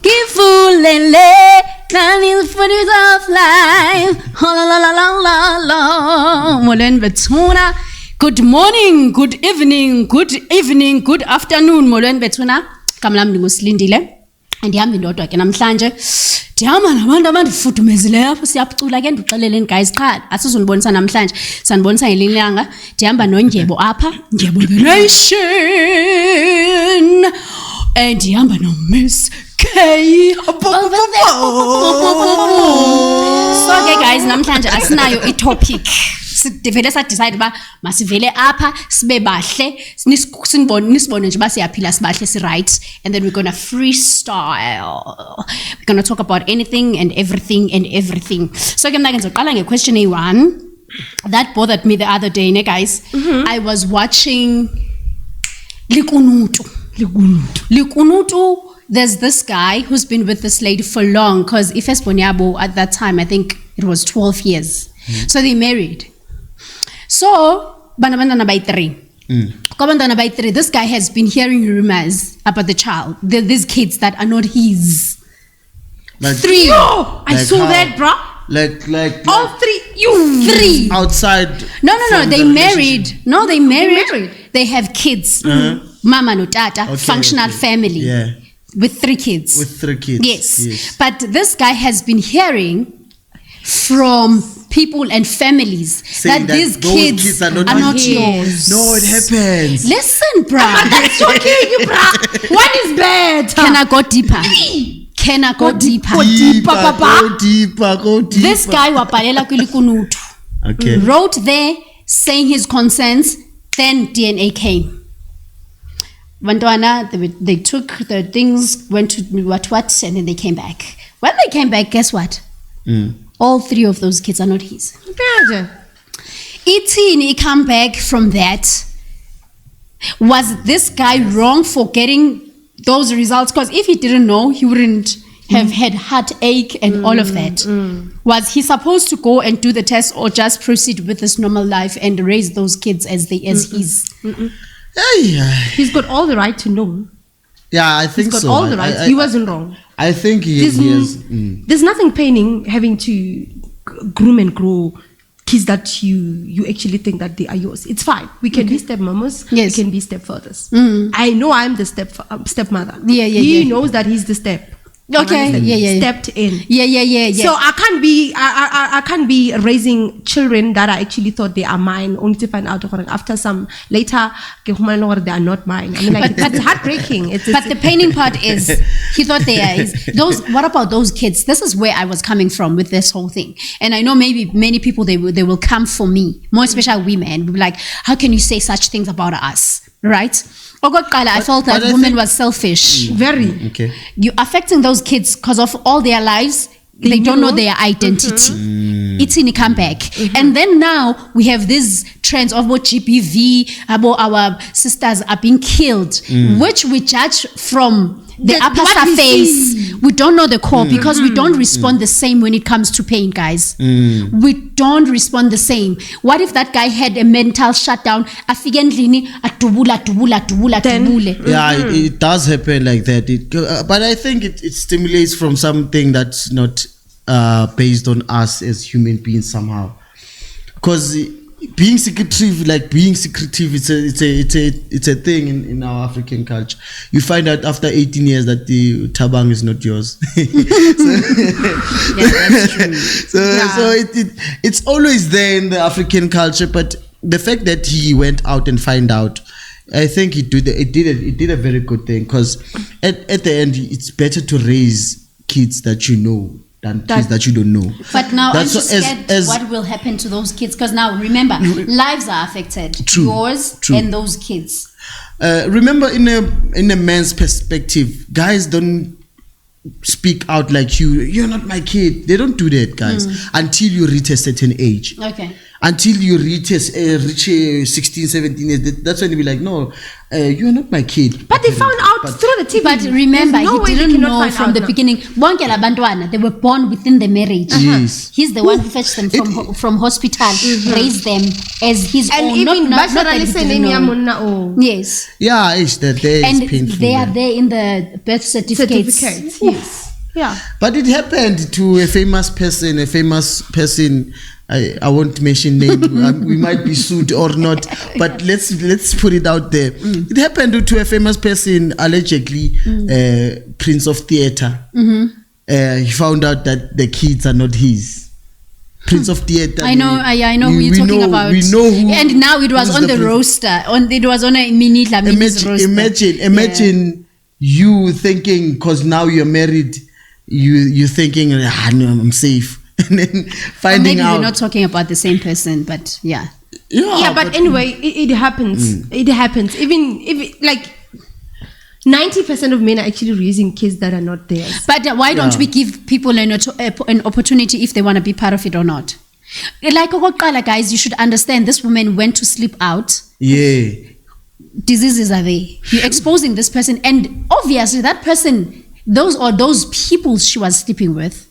Kifulele, running for of life. La la la la la la. Molweni bethuna. Good morning, good evening, good afternoon. Molweni bethuna. Kamlam ndingusilindile. Ndihamba indodwa ke namhlanje. Ndihamba nabantu abandifudumezile apho siyaphucula ke ndixeleleni guys qha asizunibonisa namhlanje sanibonisa ngelinyanga ndihamba noNdyebo apha Ndyebo the Nation and ndihamba no Miss K. So ke guys namhlanje asinayo i-topic sivele decide ba masivele apha sibe bahle nisibone nje basiyaphila sibahle si right and then we're going to freestyle. We're going to talk about anything and everything. So ke mna ke ngizoqala nge-question A1 that bothered me the other day ne guys. I was watching Likunutu. There's this guy who's been with this lady for long because Ifes Bonyabo at that time I think it was 12 years. So they married. So, Banabandana by 3. This guy has been hearing rumors about the child, these kids that are not his. Like 3. I saw that, bro. Like all 3. You 3 outside. No. They married. No, they married. They have kids. Mama no tata, functional family. Yeah. With 3 kids. Yes. But this guy has been hearing from people and families that these kids are not yours. No, it happens. Listen, bruh. That's okay, bruh. One is bad. Can I go deeper? Go deeper. This guy wapalela kulikunutu. Okay. Wrote there saying his concerns. Then DNA came. Vandwana, they took the things, went to what, and then they came back. When they came back, guess what? All 3 of those kids are not his. He come back from that. Was this guy wrong for getting those results? Because if he didn't know, he wouldn't have had heartache and all of that. Was he supposed to go and do the test or just proceed with his normal life and raise those kids as his? He's got all the right to know. Yeah, I think so. He's got all the rights. He wasn't wrong. I think he is. There's nothing paining having to groom and grow kids that you actually think that they are yours. It's fine. We can be stepmamas. Yes. We can be stepfathers. I know I'm the stepmother. He knows that he's the step. Okay. Stepped in. Yeah. So I can't be raising children that I actually thought they are mine only to find out after some later they are not mine. I mean, like, it's heartbreaking. But the painting part is he thought they are his. What about those kids? This is where I was coming from with this whole thing. And I know maybe many people they will come for me, more especially women. Will be like, how can you say such things about us? Right? I felt that women was selfish. Very. Okay. You're affecting those kids because of all their lives. They don't know their identity. It's in a comeback. And then now we have these trends of what GBV, about our sisters are being killed, which we judge from the upper surface. We don't know the core because we don't respond the same when it comes to pain, guys. We don't respond the same. What if that guy had a mental shutdown? Yeah, it does happen like that. But I think it stimulates from something that's not based on us as human beings somehow. Because being secretive, it's a thing in our African culture. You find out after 18 years that the tabang is not yours. That's true. So it's always there in the African culture, but the fact that he went out and find out, I think it did a very good thing, because at the end it's better to raise kids that you know than kids that you don't know. But now I'm just scared what will happen to those kids, because now remember, lives are affected. True, yours and those kids. Remember, in a man's perspective, guys don't speak out like you're not my kid. They don't do that, guys, until you reach a certain age. Okay. Until you reach 16, 17 years, that's when you be like, no, you're not my kid. But they found out through the TV. But remember, There's no he way didn't they cannot know find from out the now. beginning. Bonke la bantwana, they were born within the marriage. Yes. He's the one who fetched them from hospital, raised them as his And own. even Not that he didn't know. oh. Yes. Yeah, it's that day is And painful. they are man. there in the birth certificates. Yes. Yeah. But it happened to a famous person. I won't mention name. We might be sued or not. But let's put it out there. It happened to a famous person, allegedly, Prince of Theatre. He found out that the kids are not his. Prince of Theatre. I know who you're talking about. We know who. And now it was on the roster. It was on a mini roster. Imagine you thinking, because now you're married, you thinking, no, I'm safe. And then finding out. Maybe we're not talking about the same person, but yeah. Yeah, but anyway, it happens. It happens. Even if like 90% of men are actually raising kids that are not theirs. But why don't we give people an opportunity if they want to be part of it or not? Like okokuqala, guys, you should understand this woman went to sleep out. Yeah. Diseases are there. You're exposing this person, and obviously that person, those people she was sleeping with,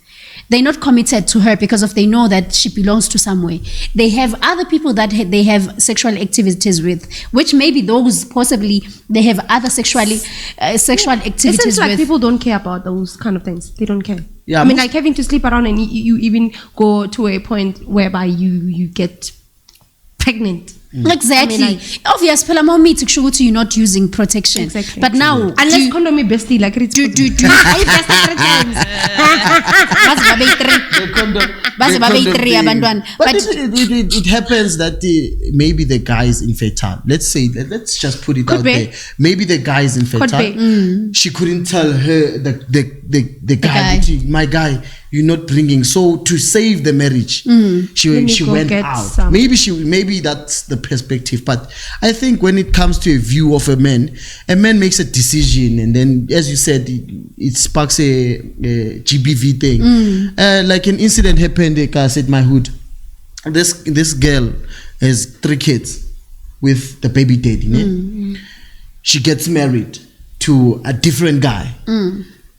they're not committed to her because they know that she belongs to somewhere. They have other people that they have sexual activities with, which maybe those possibly they have other sexual activities It seems like with. people don't care about those kind of things. They don't care. Yeah, I mean, like having to sleep around and you even go to a point whereby you get pregnant. Exactly. I mean, Obvious, phela mawumithi kusho ukuthi you're not using protection. Exactly. But now, Unless condom is bestie, like it's do I bestie 3 times. Baze babe 3 abantwana. But it happens that maybe the guy is infertile. Let's just put it Could out be. there. Maybe the guy is infertile. She couldn't tell her the guy. guy. My guy, you're not bringing. So to save the marriage, she go went get out. some. Maybe that's the perspective. But I think when it comes to a view of a man makes a decision, and then as you said, it sparks a GBV thing. Like an incident happened at my hood. This girl has 3 kids with the baby daddy. She gets married to a different guy.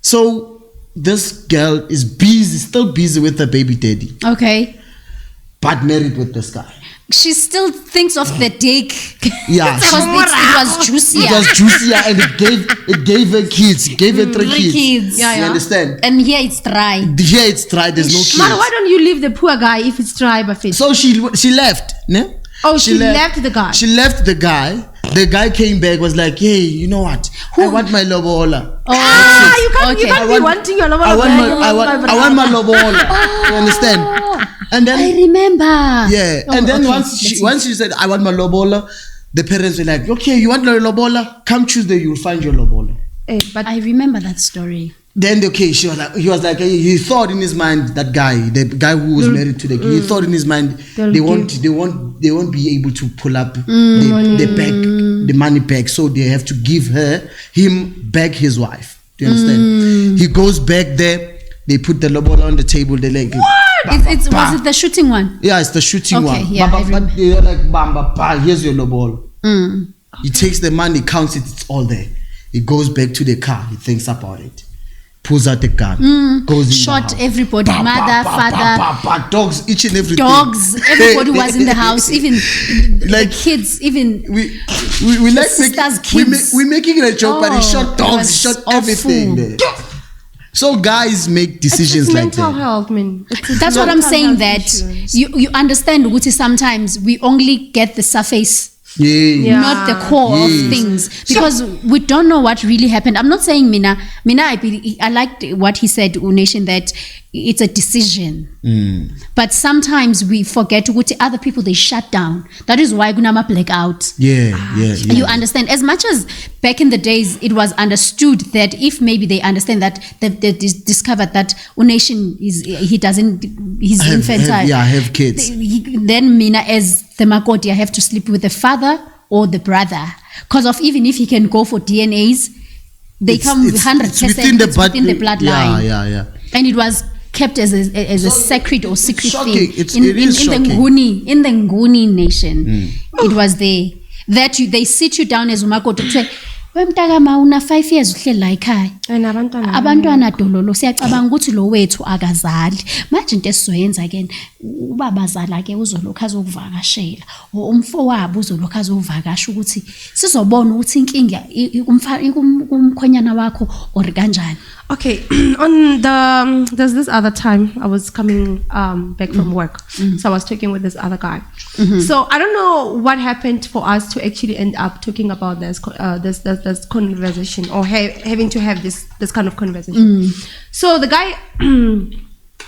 So this girl is still busy with the baby daddy, okay. but married with this guy. She still thinks of the dick. Yeah, Because it was juicier. it was juicier, and it gave her kids. It gave her 3 kids. Yeah, Yeah. You understand? And here it's dry. Here it's dry. There's no kids. Man, why don't you leave the poor guy if it's dry buffet? So she left. Ne? Oh, she left the guy. She left the guy. The guy came back, was like, hey, you know what? I want my lobola. Oh, You can't be wanting your lover. I want my lobola. You understand? And then I remember. yeah, Oh, and then okay. once she said, I want my lobola, the parents were like, okay, you want your lobola? Come Tuesday, you'll find your lobola. But I remember that story. Then he was like, he thought in his mind, that guy, the guy who was married to he thought in his mind they won't be able to pull up the money back, so they have to give him back his wife. Do you understand? He goes back there, they put the lobola on the table, they like Was it the shooting one? yeah, it's the shooting Okay, one. yeah, I But they're like, here's your lobola. He takes the money, counts it, it's all there. He goes back to the car, he thinks about it, pulls out the gun, goes in Shot the house. everybody, mother, father, dogs, each and everything. dogs, everybody was in the house, even Like, the kids, even we like sister's kids. we're making it a joke, but he shot it dogs, was he shot awful. everything there. So guys make decisions it's like mental that. health, man. That's what I'm saying, that you understand, Guti, sometimes we only get the surface, Yeah. not the core of things, because we don't know what really happened. I'm not saying Mina, I liked what he said, Unation, that it's a decision. But sometimes we forget what other people, they shut down. That is why Gunama blackout. Yeah. You understand, as much as back in the days it was understood that if maybe they understand that they discovered that Unation he's infantile, have kids. then Mina as the Makoti, I have to sleep with the father or the brother, because of even if he can go for DNAs, they come 100% within the bloodline. Yeah. And it was kept as a sacred or secret shocking. thing It is shocking. in the Nguni nation. It was there. that they sit you down as umakoti say wemntakama una 5 years uhleli la ekhaya abantwana dololo siyacabanga ukuthi lo wethu akazali manje into esizoyenza ke ubaba zala ke uzolokha azokuvakashela umfowabo uzolokha azovakasha ukuthi sizobona ukuthi inkinga umkhonyana wakho or kanjani. Okay, on there's this other time I was coming back from work, so I was talking with this other guy. So I don't know what happened for us to actually end up talking about this conversation or having to have this kind of conversation. So the guy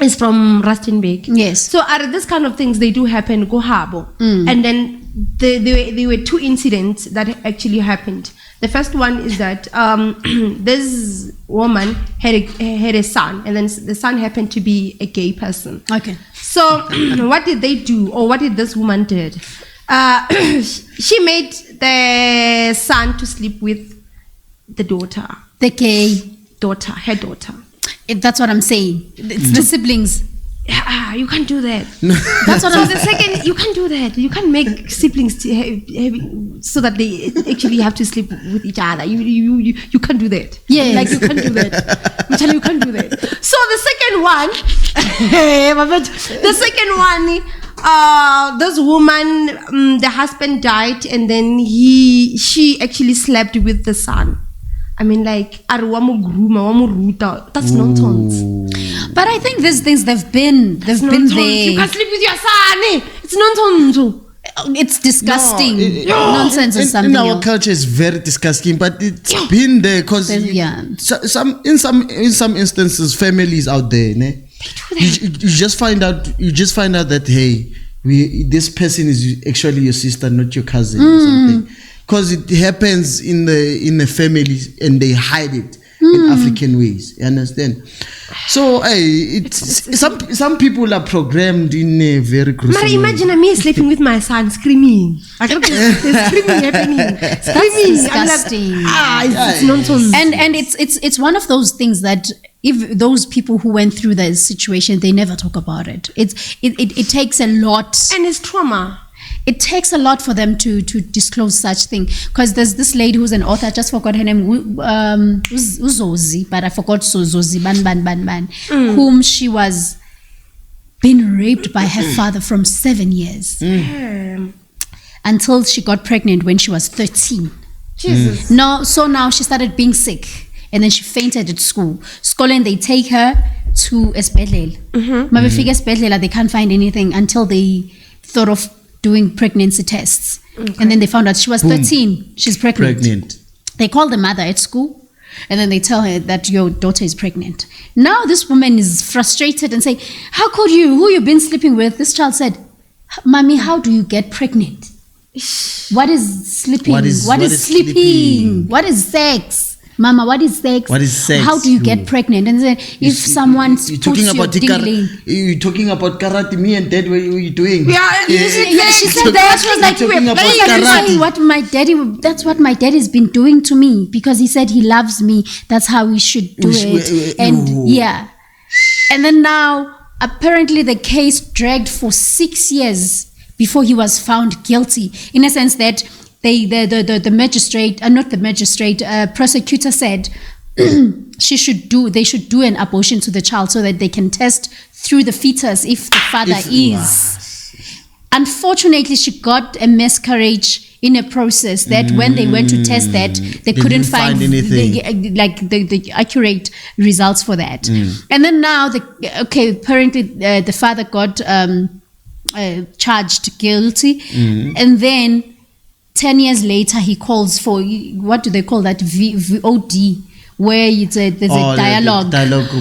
is from Rustenburg. Yes. So out of this kind of things, they do happen. Go Habo, and then there were 2 incidents that actually happened. The first one is that this woman had a son, and then the son happened to be a gay person. Okay. So what did they do, or what did this woman did? She made the son to sleep with the daughter. The gay daughter, her daughter. That's what I'm saying. It's the siblings. You can't do that. That's what I'm saying. The second, you can't do that. You can't make siblings so that they actually have to sleep with each other. You can't do that. Yeah, like you can't do that. I'm telling you, can't do that. So the second one, this woman, the husband died, and then she actually slept with the son. I mean, like, that's nonsense. But I think these things they've been there. You can't sleep with your son. It's nonsense. It's disgusting. Nonsense is something in our else. culture is very disgusting, but it's been there because in some instances families out there, ne? You just find out that hey, this person is actually your sister, not your cousin or something. Because it happens in the family and they hide it in African ways. You understand? So some people are programmed in a very gruesome way. Imagine me sleeping with my son, screaming. There's screaming happening. Screaming. Disgusting. It's nonsense. And it's one of those things that if those people who went through that situation, they never talk about it. It takes a lot. And it's trauma. It takes a lot for them to disclose such thing, because there's this lady who's an author, I just forgot her name, Uzozi, but I forgot Zozi Ban, whom she was being raped by her father from 7 years until she got pregnant when she was 13. Jesus. No, so now she started being sick, and then she fainted at school. And they take her to Esbedlela. They can't find anything until they thought of doing pregnancy tests. And then they found out she was 13. She's pregnant. They call the mother at school, and then they tell her that your daughter is pregnant. Now this woman is frustrated and say, how could you? Who you been sleeping with? This child said, Mommy, how do you get pregnant? What is sleeping? What is sleeping? What is sex? Mama, what is sex? What is sex? How do you get pregnant? And then if someone you're talking about you're talking about karate, me and Dad, what are you doing? She said that. She was like, that's what my daddy's been doing to me, because he said he loves me. That's how we should do it. And and then now apparently the case dragged for 6 years before he was found guilty, in a sense that the magistrate, not the magistrate, prosecutor said they should do an abortion to the child so that they can test through the fetus if the father is. Unfortunately, she got a miscarriage in a process that when they went to test that, they couldn't find anything, the accurate results for that. And then now, apparently the father got charged guilty, and then 10 years later, he calls for, what do they call that, VOD, where there's a dialogue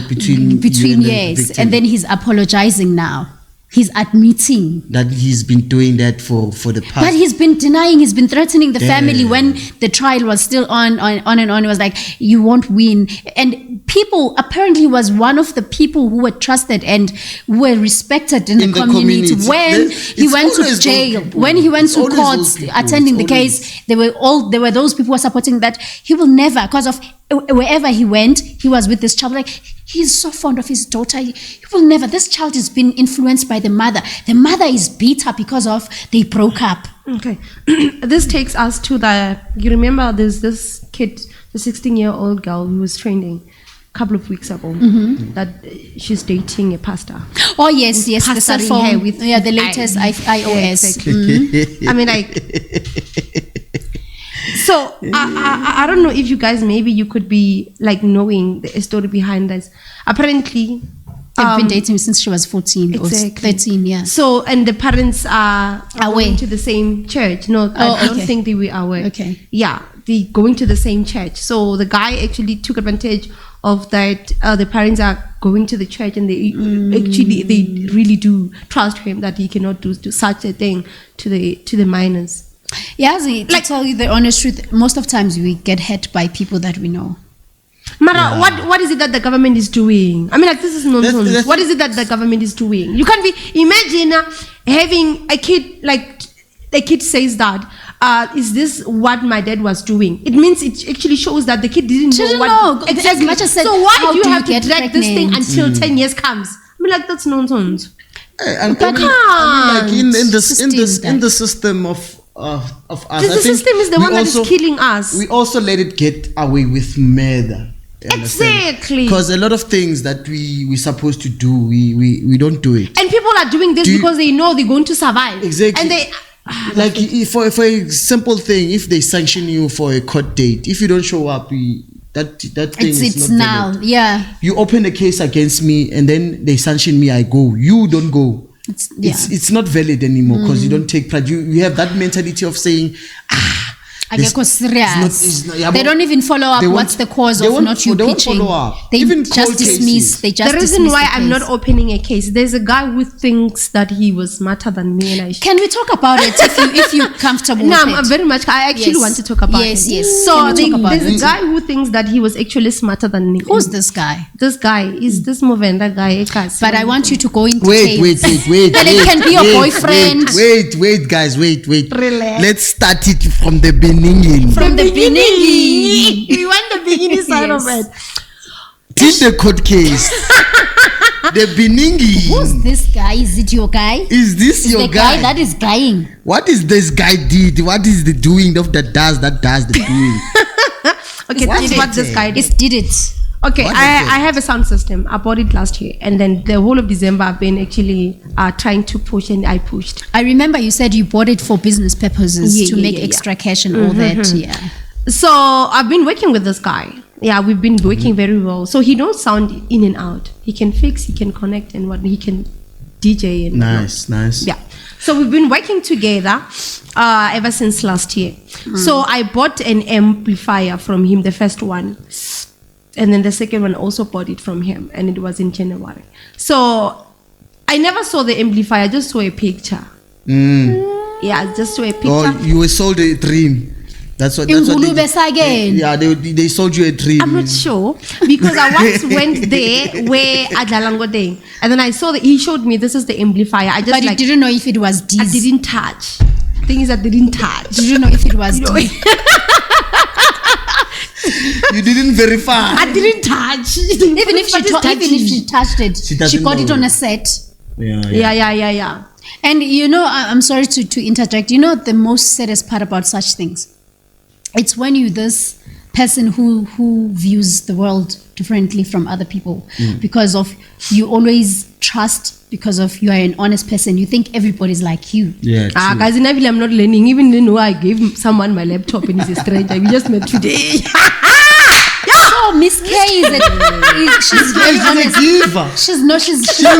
between yes, and then he's apologizing now. He's admitting that he's been doing that for the past. But he's been denying, he's been threatening the family when the trial was still on. He was like, you won't win. And people, apparently was one of the people who were trusted and were respected in the community. When he went to jail, when he went to court, attending the case, there were those people who were supporting that. He will never, because of wherever he went, he was with this child. Like, he's so fond of his daughter. He will never. This child has been influenced by the mother. The mother is bitter because of they broke up. Okay. This takes us to you remember there's this kid, the 16-year-old girl who was trending a couple of weeks ago, that she's dating a pastor. Oh, yes, the cell phone. With the latest iOS. Exactly. I mean, like... So I don't know if you guys, maybe you could be like knowing the story behind this. Apparently, they've been dating since she was 14 or 13. Yeah. So, and the parents are going to the same church. No, I don't think they were aware. Okay. Yeah, they going to the same church. So the guy actually took advantage of that. The parents are going to the church, and they really do trust him that he cannot do such a thing to the minors. Yeah, to tell you the honest truth, most of times we get hurt by people that we know. Mara, what is it that the government is doing? I mean, like, this is nonsense. What is it that the government is doing? You can't imagine having a kid, like, the kid says that, is this what my dad was doing? It means it actually shows that the kid didn't know. Exactly. As much as said, so why do you have to drag this thing until 10 years comes? I mean, like, that's nonsense. Like in the system of us. The system is the one that is killing us. We also let it get away with murder. Exactly. Because a lot of things that we're supposed to do, we don't do it. And people are doing this because they know they're going to survive. Exactly. And they... like, for a simple thing, if they sanction you for a court date, if you don't show up, that thing is not valid. Yeah. You open a case against me and then they sanction me, I go. You don't go. It's not valid anymore because you don't take pride. You have that mentality of saying, I get serious. They don't even follow up. What's the cause of not you pitching? They even just dismiss. They just the reason why I'm not opening a case. There's a guy who thinks that he was smarter than me, and can we talk about it if you're comfortable? No, with it? I'm very much. I actually want to talk about it. Yes. So there's a guy who thinks that he was actually smarter than me. Who's this guy? This guy is this Movenda guy. But I want you to go into wait. And it can be your boyfriend. Wait, guys, wait. Relax. Let's start it from the beginning. From the beginning. We want the beginning side of it. In the court case. The Beningi. Who's this guy? Is it your guy? Is this your guy? That is guying. What is this guy did? What is the doing of that does the doing? Okay, that's what this guy did. Did it. Okay, I have a sound system. I bought it last year, and then the whole of December I've been actually trying to push, and I pushed. I remember you said you bought it for business purposes to make extra cash and all that. Yeah. So I've been working with this guy. Yeah, we've been working very well. So he knows sound in and out. He can fix, he can connect, and he can DJ and nice. Yeah. So we've been working together ever since last year. So I bought an amplifier from him, the first one. And then the second one also bought it from him, and it was in January. So I never saw the amplifier, I just saw a picture. Yeah, just saw a picture. Oh, you were sold a dream. That's what they sold you a dream. I'm not sure because I once went there where Adlalango Day, and then I saw that he showed me this is the amplifier. But you didn't know if it was D. I didn't touch. Things I didn't touch. Did you know if it was D? You didn't verify. I didn't touch. Even if she touched it, she got it on a set. Yeah. And you know, I'm sorry to interject. You know, the most saddest part about such things, it's when you this person who views the world differently from other people because of you always trust. Because of you are an honest person, you think everybody's like you. Yeah. Guys, in Avila, I'm not learning. Even though I gave someone my laptop and he's a stranger, we just met today. So Miss K she's very honest. She's honest, and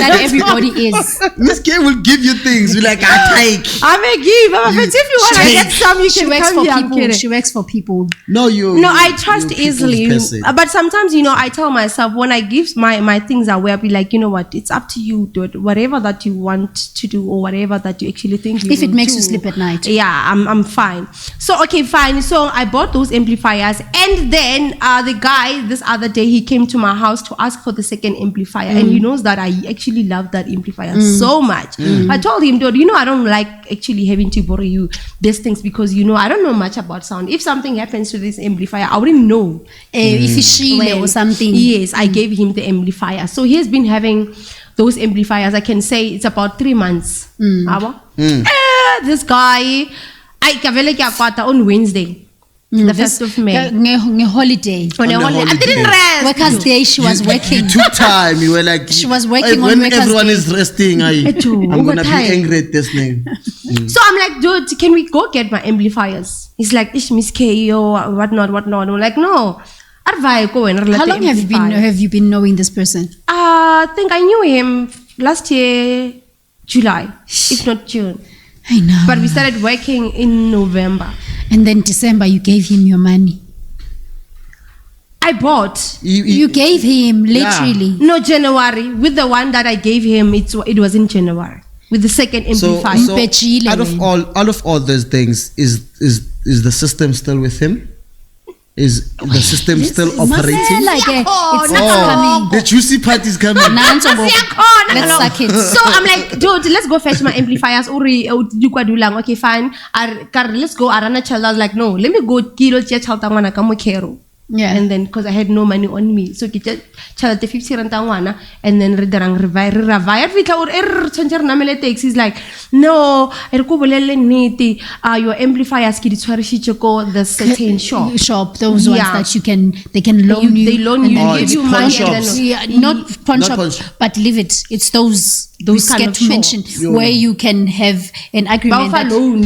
that everybody is. Miss K will give you things. You're like, I take. I may give. If you want to get some, you can come here. She works for people. No, I trust easily. But sometimes, I tell myself when I give my things away, I'll be like, you know what? It's up to you. Do it. Whatever that you want to do or whatever that you actually think. If it makes you sleep at night. Yeah, I'm fine. So okay, fine. So I bought those amplifiers. And then the guy, this other day, he came to my house to ask for the second amplifier. And he knows that I actually love that amplifier so much. I told him, dude, I don't like actually having to borrow you these things because, I don't know much about sound. If something happens to this amplifier, I wouldn't know. If it's Sheila or something. Yes, I gave him the amplifier. So he has been having those amplifiers. I can say it's about 3 months. This guy, on Wednesday. The 1st of May. Holiday. On a holiday. I didn't rest. Workers' day, she was working. You took time. You were like, she was working when on Workers' everyone Day. is resting, I'm going to be angry at this name. So I'm like, dude, can we go get my amplifiers? He's like, Ish, Miss K.O., whatnot. I'm like, no. How long have you been knowing this person? I think I knew him last year, July, if not June. I know. But we started working in November. And then December, you gave him your money. I bought. You gave him, literally. No, January. With the one that I gave him, it was in January. With the second amplifier. So out of all those things, is the system still with him? Is the system still operating? It's coming. The juicy part is coming. Let's suck it. So I'm like, dude, let's go fetch my amplifiers. Okay, fine. Let's go. I was like, no, let me go kilo kero. Yeah. And then because I had no money on me, so kita chala the 50 rand wana, and then redarang revire he's like, no, your amplifiers the certain shop those ones that they can loan you. They loan you, give you money, and then not pawn shop, but leave it. It's those kind of mentioned where you can have an agreement that and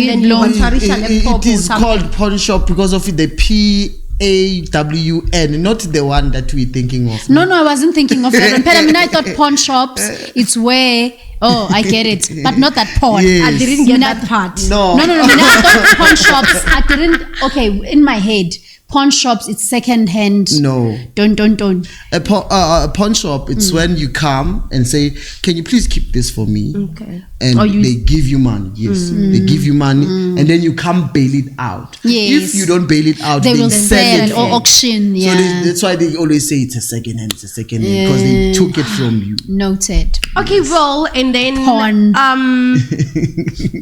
then loan. It is called pawn shop because of the PAWN, not the one that we're thinking of. No, I wasn't thinking of that one. I mean, I thought pawn shops, it's where, I get it, but not that pawn. Yes. I didn't get that part. No. No, I thought pawn shops, in my head, pawn shops, it's second hand. No. Don't. A pawn shop, it's when you come and say, can you please keep this for me? Okay. And they give you money. Yes. They give you money and then you come bail it out. Yes. If you don't bail it out, they will sell it or auction. Yeah. So that's why they always say it's a second hand because they took it from you. Noted. Okay, well, and then pawn.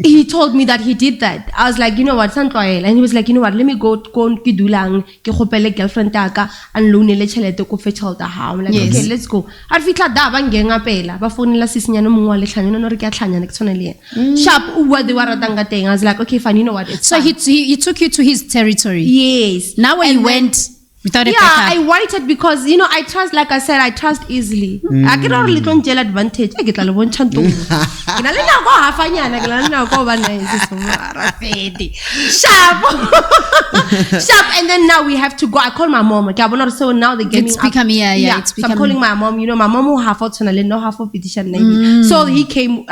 He told me that he did that. I was like, you know what, Santoil, and he was like, you know what, let me go kidulang ke khopele girlfriend taka and loanele chelete ko fetchelta ha. I'm like, okay, let's go. Ar fitla da ba ngenga pela ba fonela sisinyana mongwa le tlhanyana no re ke tlhanyana ke tsone le yena. Sharp o bua de wa ratanga teng. I was like, okay, fine, you know what, it's so he took you to his territory. Yes. Now when you went without a backup. I waited because I trust, like I said, I trust easily. I get a little jail advantage. I get a little chanto. Sharp, and then now we have to go. I call my mom. So now they get it's becoming so I'm calling my mom. My mom who half out no half of petition. So she came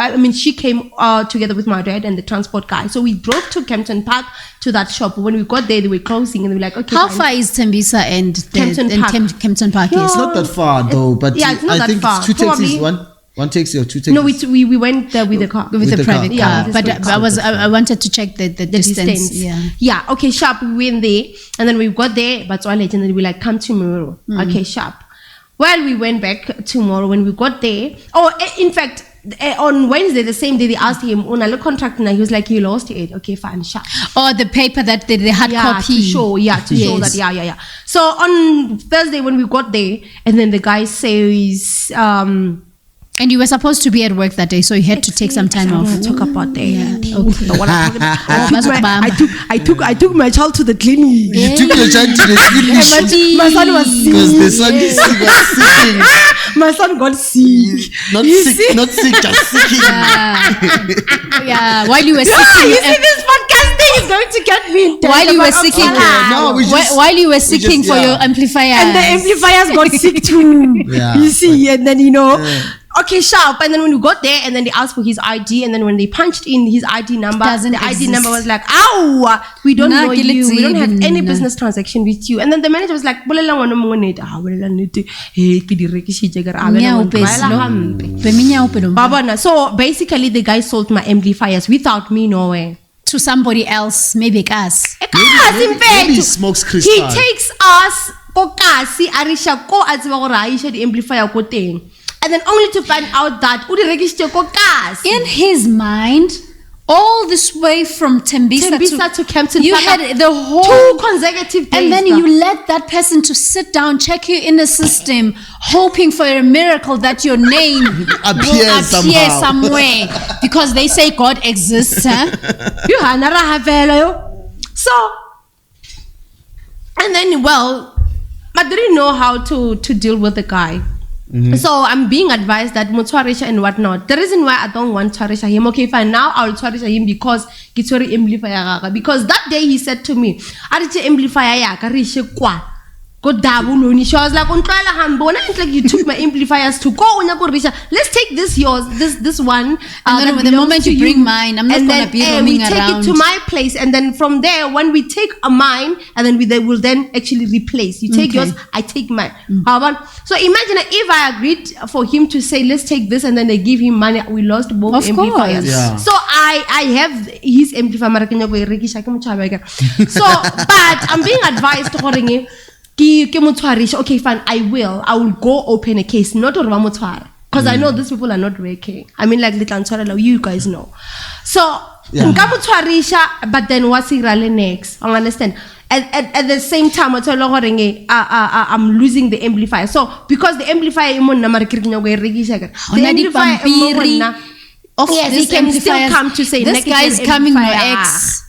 together with my dad and the transport guy. So we drove to Kempton Park to that shop. When we got there, they were closing, and they were like, okay. How far is Tembisa and Kempton Park? It's not that far though, but it's not I think far. It's 2 taxis. One taxi or 2 taxis. No, we went there with the car. With the private car. Yeah, but I wanted to check the distance. Yeah. Okay, sharp. We went there, and then we got there, but and then we like come tomorrow. Okay, sharp. Well, we went back tomorrow when we got there. In fact, on Wednesday, the same day, they asked him on a contract, and he was like, he lost it. Okay, fine, sharp. The paper that they had copy. To show that. Yeah. So on Thursday when we got there, and then the guy says, and you were supposed to be at work that day, so you had to take some time off. Talk about that. Yeah. Okay. I took my child to the clinic. You took your child to the clinic. My son was sick. Because the son was sick. My son got sick. Not sick, just sick. Yeah. While you were sick. You see, this podcast thing is going to get me. While you were sick. While you were seeking for your amplifiers. And the amplifiers got sick too. Yeah. You see, and then okay, sharp. And then when we got there, and then they asked for his ID, and then when they punched in his ID number, the ID number was like, "Ow, we don't know you. We don't have any business transaction with you." And then the manager was like, So basically, the guy sold my amplifiers without me knowing. to somebody else, maybe us. Maybe he smokes crystal. He takes us kokasi arisha ko atsiba gore aisha the amplifier ko teng. And then only to find out that in his mind, all this way from Tembisa to Kempton, you had the whole 2 consecutive days. And then you let that person to sit down, check you in the system, hoping for a miracle that your name will appear somewhere. Because they say God exists. So, and then, well, I didn't know how to deal with the guy. So I'm being advised that Mutwarisha and whatnot. The reason why I don't want Twarisha him, okay, fine. Now I'll Twarisha him because Kitori amplifier. Because that day he said to me, "Ariche amplifier ya karishe kwa." Go dabuluni. She was like, it's like you took my amplifiers to go. Let's take this yours, this one. And then the moment you bring mine, I'm not gonna be roaming around. We take it to my place, and then from there, when we take a mine, and then they will then actually replace. You take yours, I take mine. So imagine if I agreed for him to say, let's take this, and then they give him money, we lost both amplifiers. Yeah. So I have his amplifier. So, but I'm being advised okay, fine, I will go open a case, not because I know these people are not working. I mean, like you guys know. So, but then what's next? I understand. At the same time, I'm losing the amplifier. So, because the amplifier yes, he can still come to say this guy is coming your ex.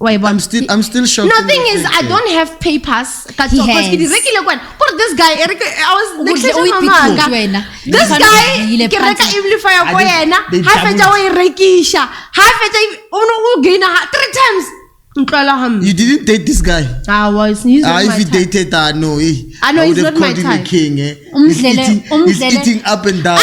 I'm still shocked. No, thing is, I don't have papers. He has. But this guy, I was this guy, 3 times. You didn't date this guy. I was. If you dated, I know he's not my type. King, he's eating up and down.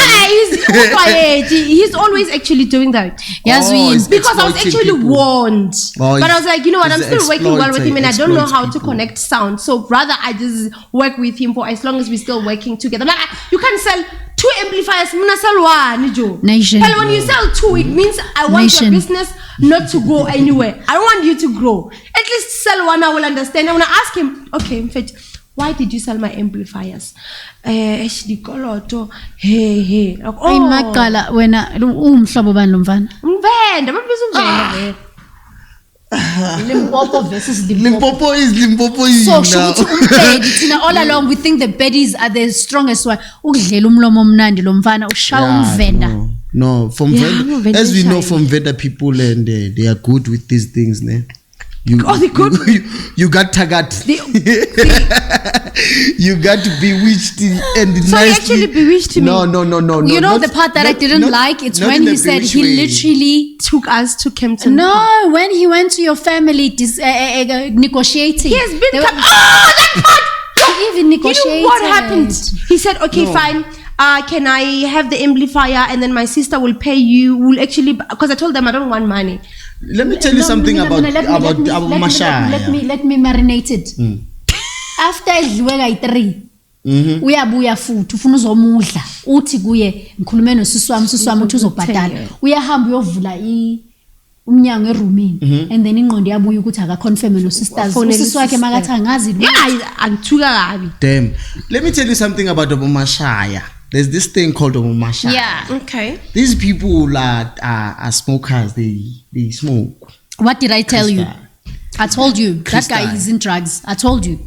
He's always actually doing that. Yes, because I was actually warned. But I was like, you know what? I'm still working well with him, and I don't know how to connect sound. So rather, I just work with him for as long as we're still working together. But you can't sell 2 amplifiers. Nation. Well, when you sell 2, it means I want your business not to go anywhere. I don't want you to grow. At least sell 1, I will understand. I want to ask him, okay, in fact, why did you sell my amplifiers? Hey. Oh, makala wena umhlobo bani lo mfana? Mvenda, mabizumvenda. Limpopo versus Limpopo is so now. All along we think the baddies are the strongest one. Ukudlela umlomo omnandi lo mfana ushaya umvenda. No, from Venda, as we know from Venda people, and they are good with these things, ne? You got tagat. You got bewitched and so he actually bewitched me. No. You know the part that I didn't like? It's when he said he literally took us to Kempton. No, when he went to your family negotiating. He has been that part! He even negotiated. You know what happened? He said, okay, fine. Can I have the amplifier and then my sister will pay you? Will actually, because I told them I don't want money. Let me tell you something about Masha. Let me marinate it. After idliwe kayi-3 uyabuya futhi ufuna uzomudla uthi kuye ngikhulume nosisi wami uthi uzobhadala uyahamba uyovula umnyango erumini and then ingqondo yabuya ukuthi akaconfirm no-sisters usisi wakhe makathi angazi angithuka kabi. Damn, let me tell you something about Mashaya. There's this thing called Mashaya. Yeah, okay. These people are smokers. They smoke. What did I tell you? I told you that guy is in drugs. I told you.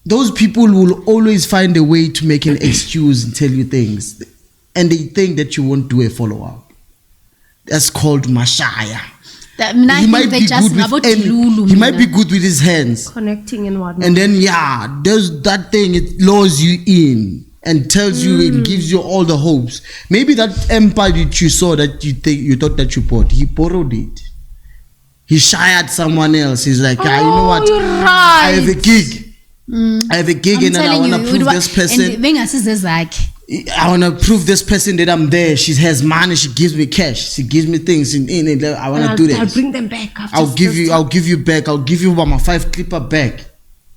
Those people will always find a way to make an excuse and tell you things, and they think that you won't do a follow-up. That's called Mashaya. He might be good with his hands, connecting and whatnot. And then there's that thing. It lures you in and tells you and gives you all the hopes. Maybe that empire that you saw that you thought that you bought, he borrowed it. He shired someone else. He's like, you know what? You're right. I have a gig. I have a gig and then I want to prove this person. I want to prove this person that I'm there. She has money. She gives me cash. She gives me things. I want to do this. I'll bring them back after. I'll give you back. I'll give you about my 5 clipper back.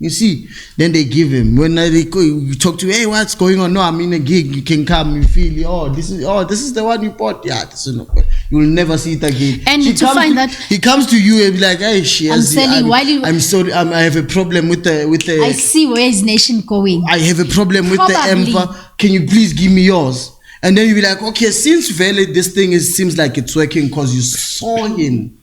You see, then they give him. When you talk to, hey, what's going on? No, I'm in a gig. You can come. You feel, this is the one you bought. Yeah, this is not. You will never see it again. And he comes to you and be like, hey, I'm sorry. I have a problem with the. I see where is nation going. I have a problem with the Emperor. Can you please give me yours? And then you be like, okay, since this thing seems like it's working because you saw him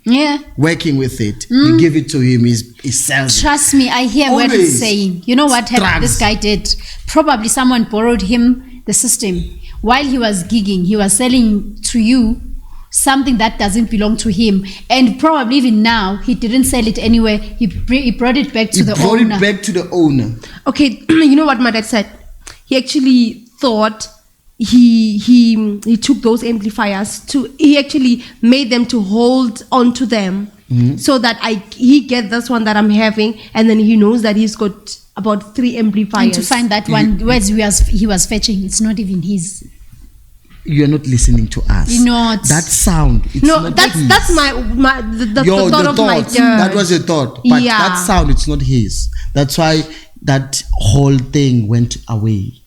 working with it. You give it to him, he sells it. Trust me, I hear what he's saying. You know what this guy did? Probably someone borrowed him the system. While he was gigging, he was selling to you something that doesn't belong to him. And probably even now, he didn't sell it anywhere. He brought it back to the owner. He brought it back to the owner. Okay, you know what my dad said? He actually thought... He took those amplifiers he actually made them to hold onto them so that he gets this one that I'm having, and then he knows that he's got about 3 amplifiers. And to find that one where he was fetching, it's not even his. You're not listening to us. You're not. That sound. That's the thought of my dad. That was your thought. But that sound, it's not his. That's why that whole thing went away.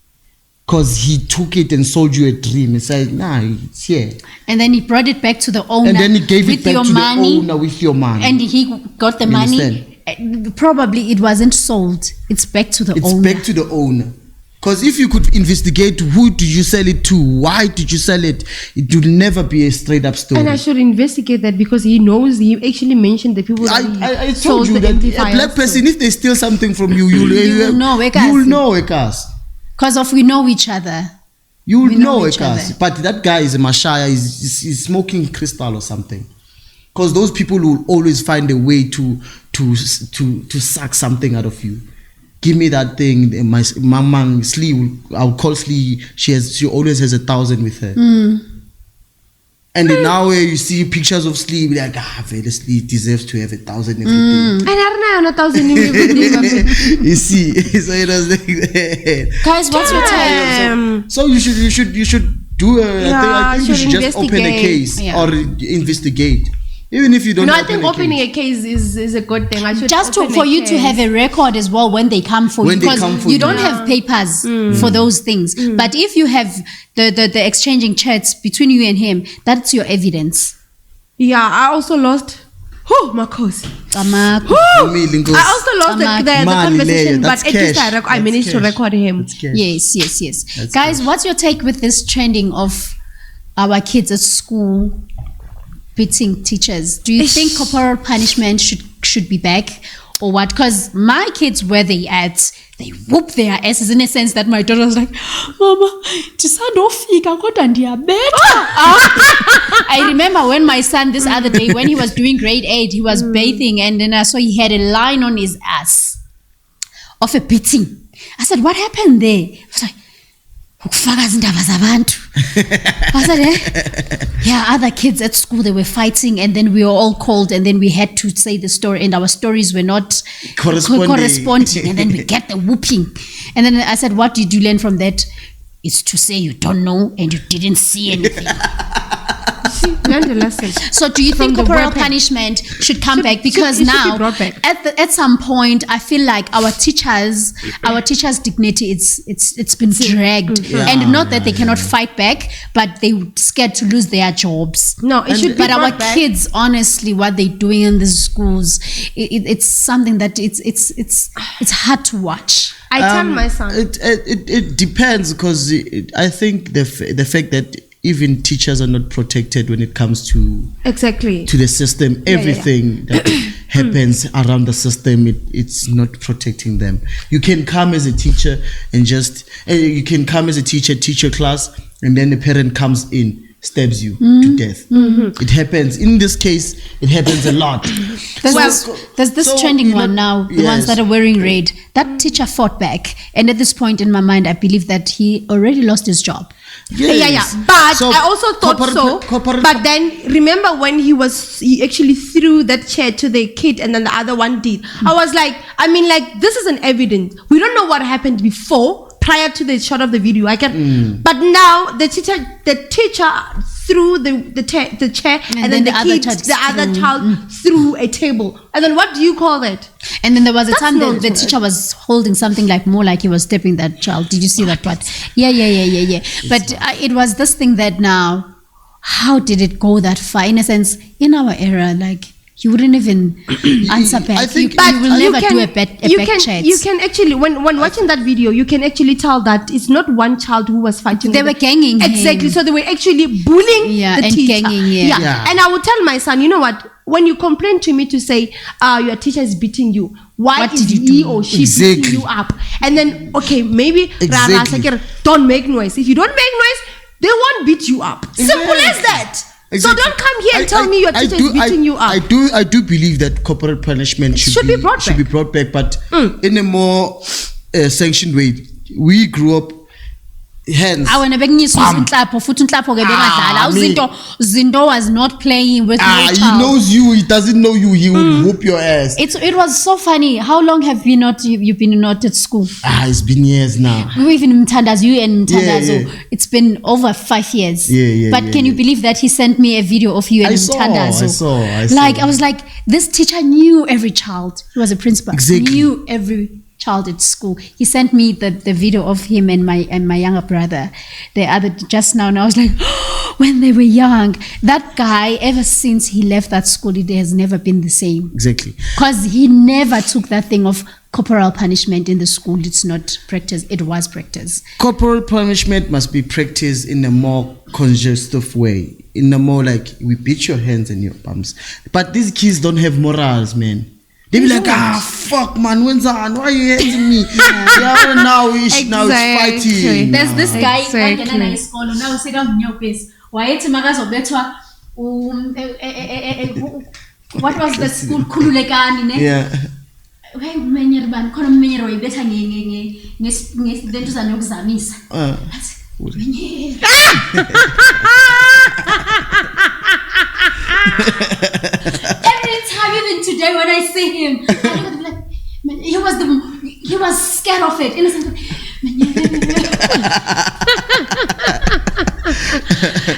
Because he took it and sold you a dream. He said, nah, it's here. And then he brought it back to the owner. And then he gave it back to the owner with your money. And he got the money. Probably it wasn't sold. It's back to the owner. It's back to the owner. Because if you could investigate who did you sell it to, why did you sell it, it would never be a straight up story. And I should investigate that because he knows, he actually mentioned the people I told you that a black person, if they steal something from you, you'll know, Ekas. Because we know each other. You will know each other. But that guy is a Mashaya, he's smoking crystal or something. Because those people will always find a way to suck something out of you. Give me that thing. My mom, Slee, I'll call Slee. She always has 1,000 with her. And then now where you see pictures of Slee, be like, very Slee deserves to have 1,000 every day. And I don't know 1,000 every day. You see, so it was like that. Guys, what's your time? So you should do I think you should just open a case or investigate. Even if you don't. No, I think opening a case is a good thing. I should just for you to have a record as well when they come for you, because you don't have papers for those things. But if you have the exchanging chats between you and him, that's your evidence. Yeah, I also lost. My course. I also lost the conversation, but at least I managed to record him. Yes. That's guys, cash. What's your take with this trending of our kids at school beating teachers? Do you think corporal punishment should be back or what? Because my kids, where they at, they whoop their asses, in a sense that my daughter was like, Mama, I remember when my son this other day, when he was doing grade 8, he was bathing, and then I saw he had a line on his ass of a beating. I said, what happened there? I was like, I said, yeah, other kids at school, they were fighting, and then we were all called, and then we had to say the story, and our stories were not corresponding, and then we get the whooping. And then I said, what did you learn from that? It's to say you don't know and you didn't see anything. Learned a lesson. So do you think corporal punishment should come back? Because now at some point I feel like our teachers dignity it's been dragged, and not that they cannot fight back, but they're scared to lose their jobs. No, it should be but our kids, honestly, what they're doing in the schools, it's something that it's hard to watch. I tell my son it depends, because I think the fact that even teachers are not protected when it comes to the system. Everything that happens around the system, it's not protecting them. You can come as a teacher and teach your class, and then the parent comes in, stabs you to death. It happens. In this case, it happens a lot. There's this trending one now, the ones that are wearing red. That teacher fought back, and at this point in my mind, I believe that he already lost his job. Yes. But so, I also thought but then remember when he actually threw that chair to the kid, and then the other one did. I was like, this is an evidence. We don't know what happened before, prior to the shot of the video. But now the teacher through the chair, and then the other child through a table. And then what do you call that? And then there was a time that the teacher was holding something like more like he was stepping that child. Did you see that part? Yeah. But it was this thing that now, how did it go that far? In a sense, in our era, like, you wouldn't even answer back. I think, you will never do a back chat. You can actually, when watching that video, you can actually tell that it's not one child who was fighting. They were ganging him. Exactly. So they were actually bullying the and teacher. Ganging him. Yeah. And I would tell my son, you know what? When you complain to me to say, your teacher is beating you, what is he or she beating you up? And then, okay, maybe don't make noise. If you don't make noise, they won't beat you up. Simple as that. Exactly. So don't come here and tell me your teacher is beating you up. I do believe that corporal punishment should be brought back, but in a more sanctioned way. We grew up hands. Zindo was not playing with no child. He knows you, he doesn't know you, he will whoop your ass. It was so funny. How long have you been not at school? It's been years now. We even Mtandazo, you and Mtandazo. It's been over 5 years. But can you believe that he sent me a video of you and Mtandazo? I saw. I was like, this teacher knew every child. He was a principal. Exactly. Knew every child at school. He sent me the video of him and my younger brother the other just now, and I was like, oh, when they were young, that guy, ever since he left that school, it has never been the same. Exactly. Because he never took that thing of corporal punishment in the school. It's not practice, it was practice. Corporal punishment must be practiced in a more congestive way, in a more like, we beat your hands and your palms. But these kids don't have morals, man. They be like, fuck, man, when's on? Why are you hitting me? Now it's fighting. There's this guy, what was the school? Kululekani, yeah. Even today when I see him, I look at him like, man, he was scared of it. Innocent.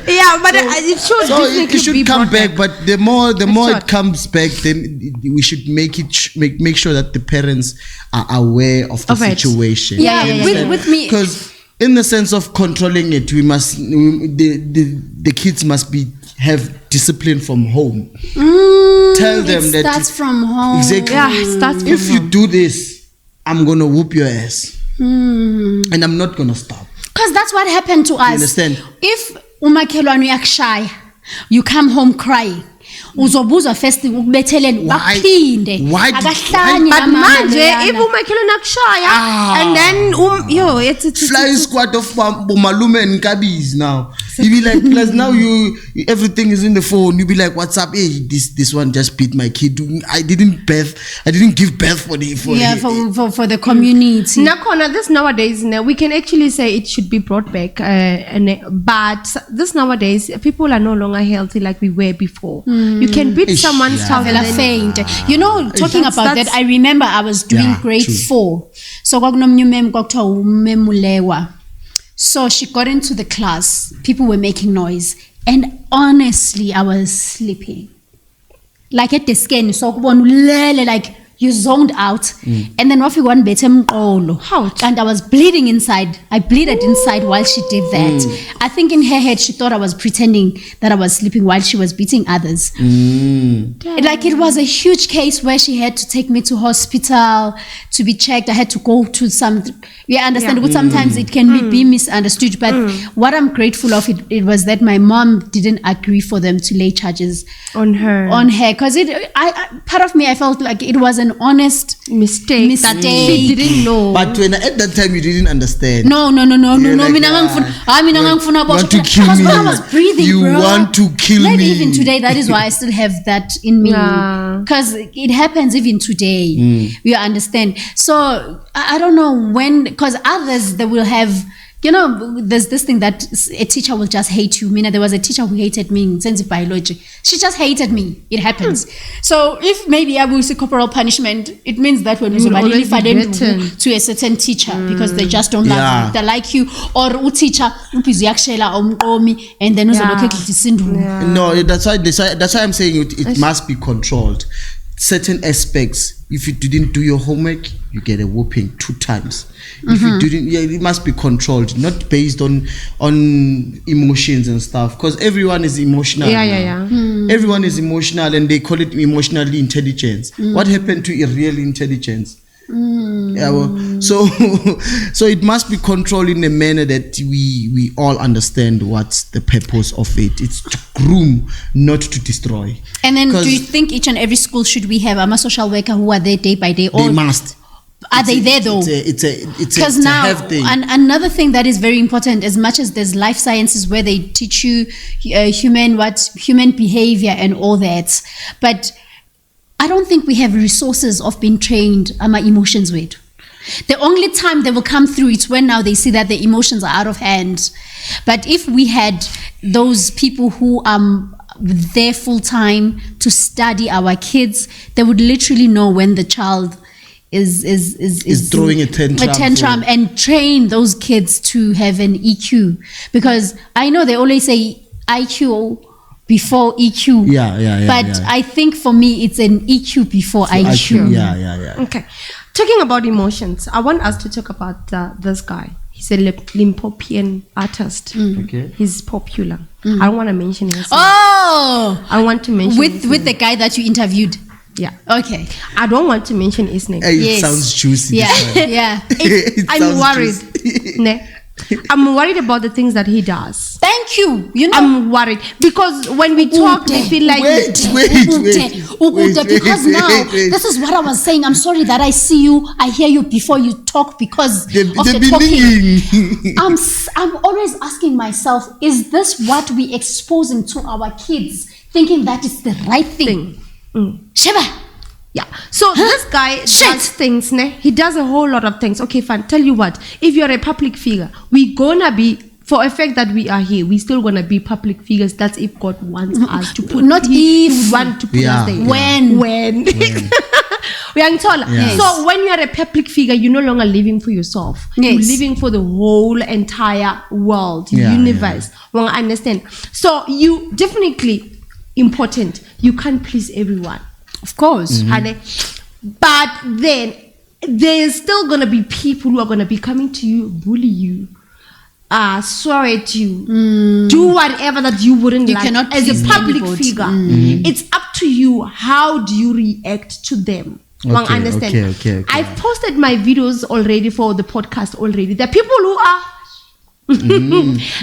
Yeah, but it should. So it should come back. But the more it comes back, then we should make sure that the parents are aware of the situation. Yeah. With me, because in the sense of controlling it, we must the kids must have discipline from home. Tell them that starts from home. Exactly. Yeah, it starts from if home. You do this, I'm gonna whoop your ass, and I'm not gonna stop. Because that's what happened to us. You understand? If umakhelwane yakushaya, you come home crying. Uzobuzwa first ukubetheleni baphinde akahlanye but manje if umakhelwane akushaya and then it's flying squad of malume and kabis now. You be like, plus now you everything is in the phone. You be like, what's up? Hey, this one just beat my kid. I didn't give birth for the community. Nakona, this nowadays we can actually say it should be brought back, but this nowadays people are no longer healthy like we were before. You can beat someone's child and then faint. You know, talking about that, I remember I was doing grade 4. So so she got into the class. People were making noise. And honestly, I was sleeping. Like at the skin. So like you zoned out. And then Wafi one betem and I was bleeding inside. I bleeded inside while she did that. I think in her head she thought I was pretending that I was sleeping while she was beating others. Like it was a huge case where she had to take me to hospital to be checked. I had to go to some but sometimes it can be misunderstood. But what I'm grateful of it was that my mom didn't agree for them to lay charges on her. Because part of me I felt like it was an honest mistake that she didn't know. But when at that time you didn't understand. No. Like, want to kill me. When I was breathing, you want to kill me. Even today, that is why I still have that in me. Because it happens even today. You understand? So I don't know when, because others they will have there's this thing that a teacher will just hate you. There was a teacher who hated me in sensitive biology. She just hated me. It happens. So if maybe I will see corporal punishment, it means that when you to a certain teacher because they just don't like you. They like you. Or teacher, and then no, that's why I'm saying it must be controlled. Certain aspects, if you didn't do your homework, you get a whooping 2 times. If you didn't, it must be controlled, not based on emotions and stuff. Because everyone is emotional. Everyone is emotional, and they call it emotionally intelligence. What happened to real intelligence? So it must be controlled in a manner that we all understand what's the purpose of it. It's to groom, not to destroy. And then, do you think each and every school should we have a social worker who are there day by day? They must. Are they there though? Because now another thing that is very important, as much as there's life sciences where they teach you human behavior and all that, but I don't think we have resources of being trained my emotions with. The only time they will come through is when now they see that the emotions are out of hand. But if we had those people who there full time to study our kids, they would literally know when the child is throwing a tantrum and train those kids to have an EQ. Because I know they always say IQ before EQ. But I think for me, it's an EQ before IQ. Okay. Talking about emotions, I want us to talk about this guy. He's a Limpopian artist. Okay. He's popular. I don't want to mention his name. Oh! I want to mention with the guy that you interviewed. Yeah. Okay. I don't want to mention his name. It sounds juicy. Yeah. I'm worried. I'm worried about the things that he does. Thank you. I'm worried because when we talk, we feel like wait. Because now this is what I was saying. I'm sorry that I see you, I hear you before you talk because of the talking. I'm always asking myself, is this what we exposing to our kids, thinking that it's the right thing? Sheba. Yeah. So this guy does things, he does a whole lot of things. Okay, fine. Tell you what, if you're a public figure, we gonna be, for a fact that we are here, we still gonna be public figures. That's if God wants us to put. Not if want to put us there. When. We are told. So when you are a public figure, you're no longer living for yourself. You're living for the whole entire world, universe. Well, I understand. So you definitely important. You can't please everyone. Of course. But then there's still going to be people who are going to be coming to you, bully you, swear at you, do whatever that you wouldn't like. Cannot as a public figure. It's up to you. How do you react to them? Understand? Okay. I've posted my videos already for the podcast already. There are people who are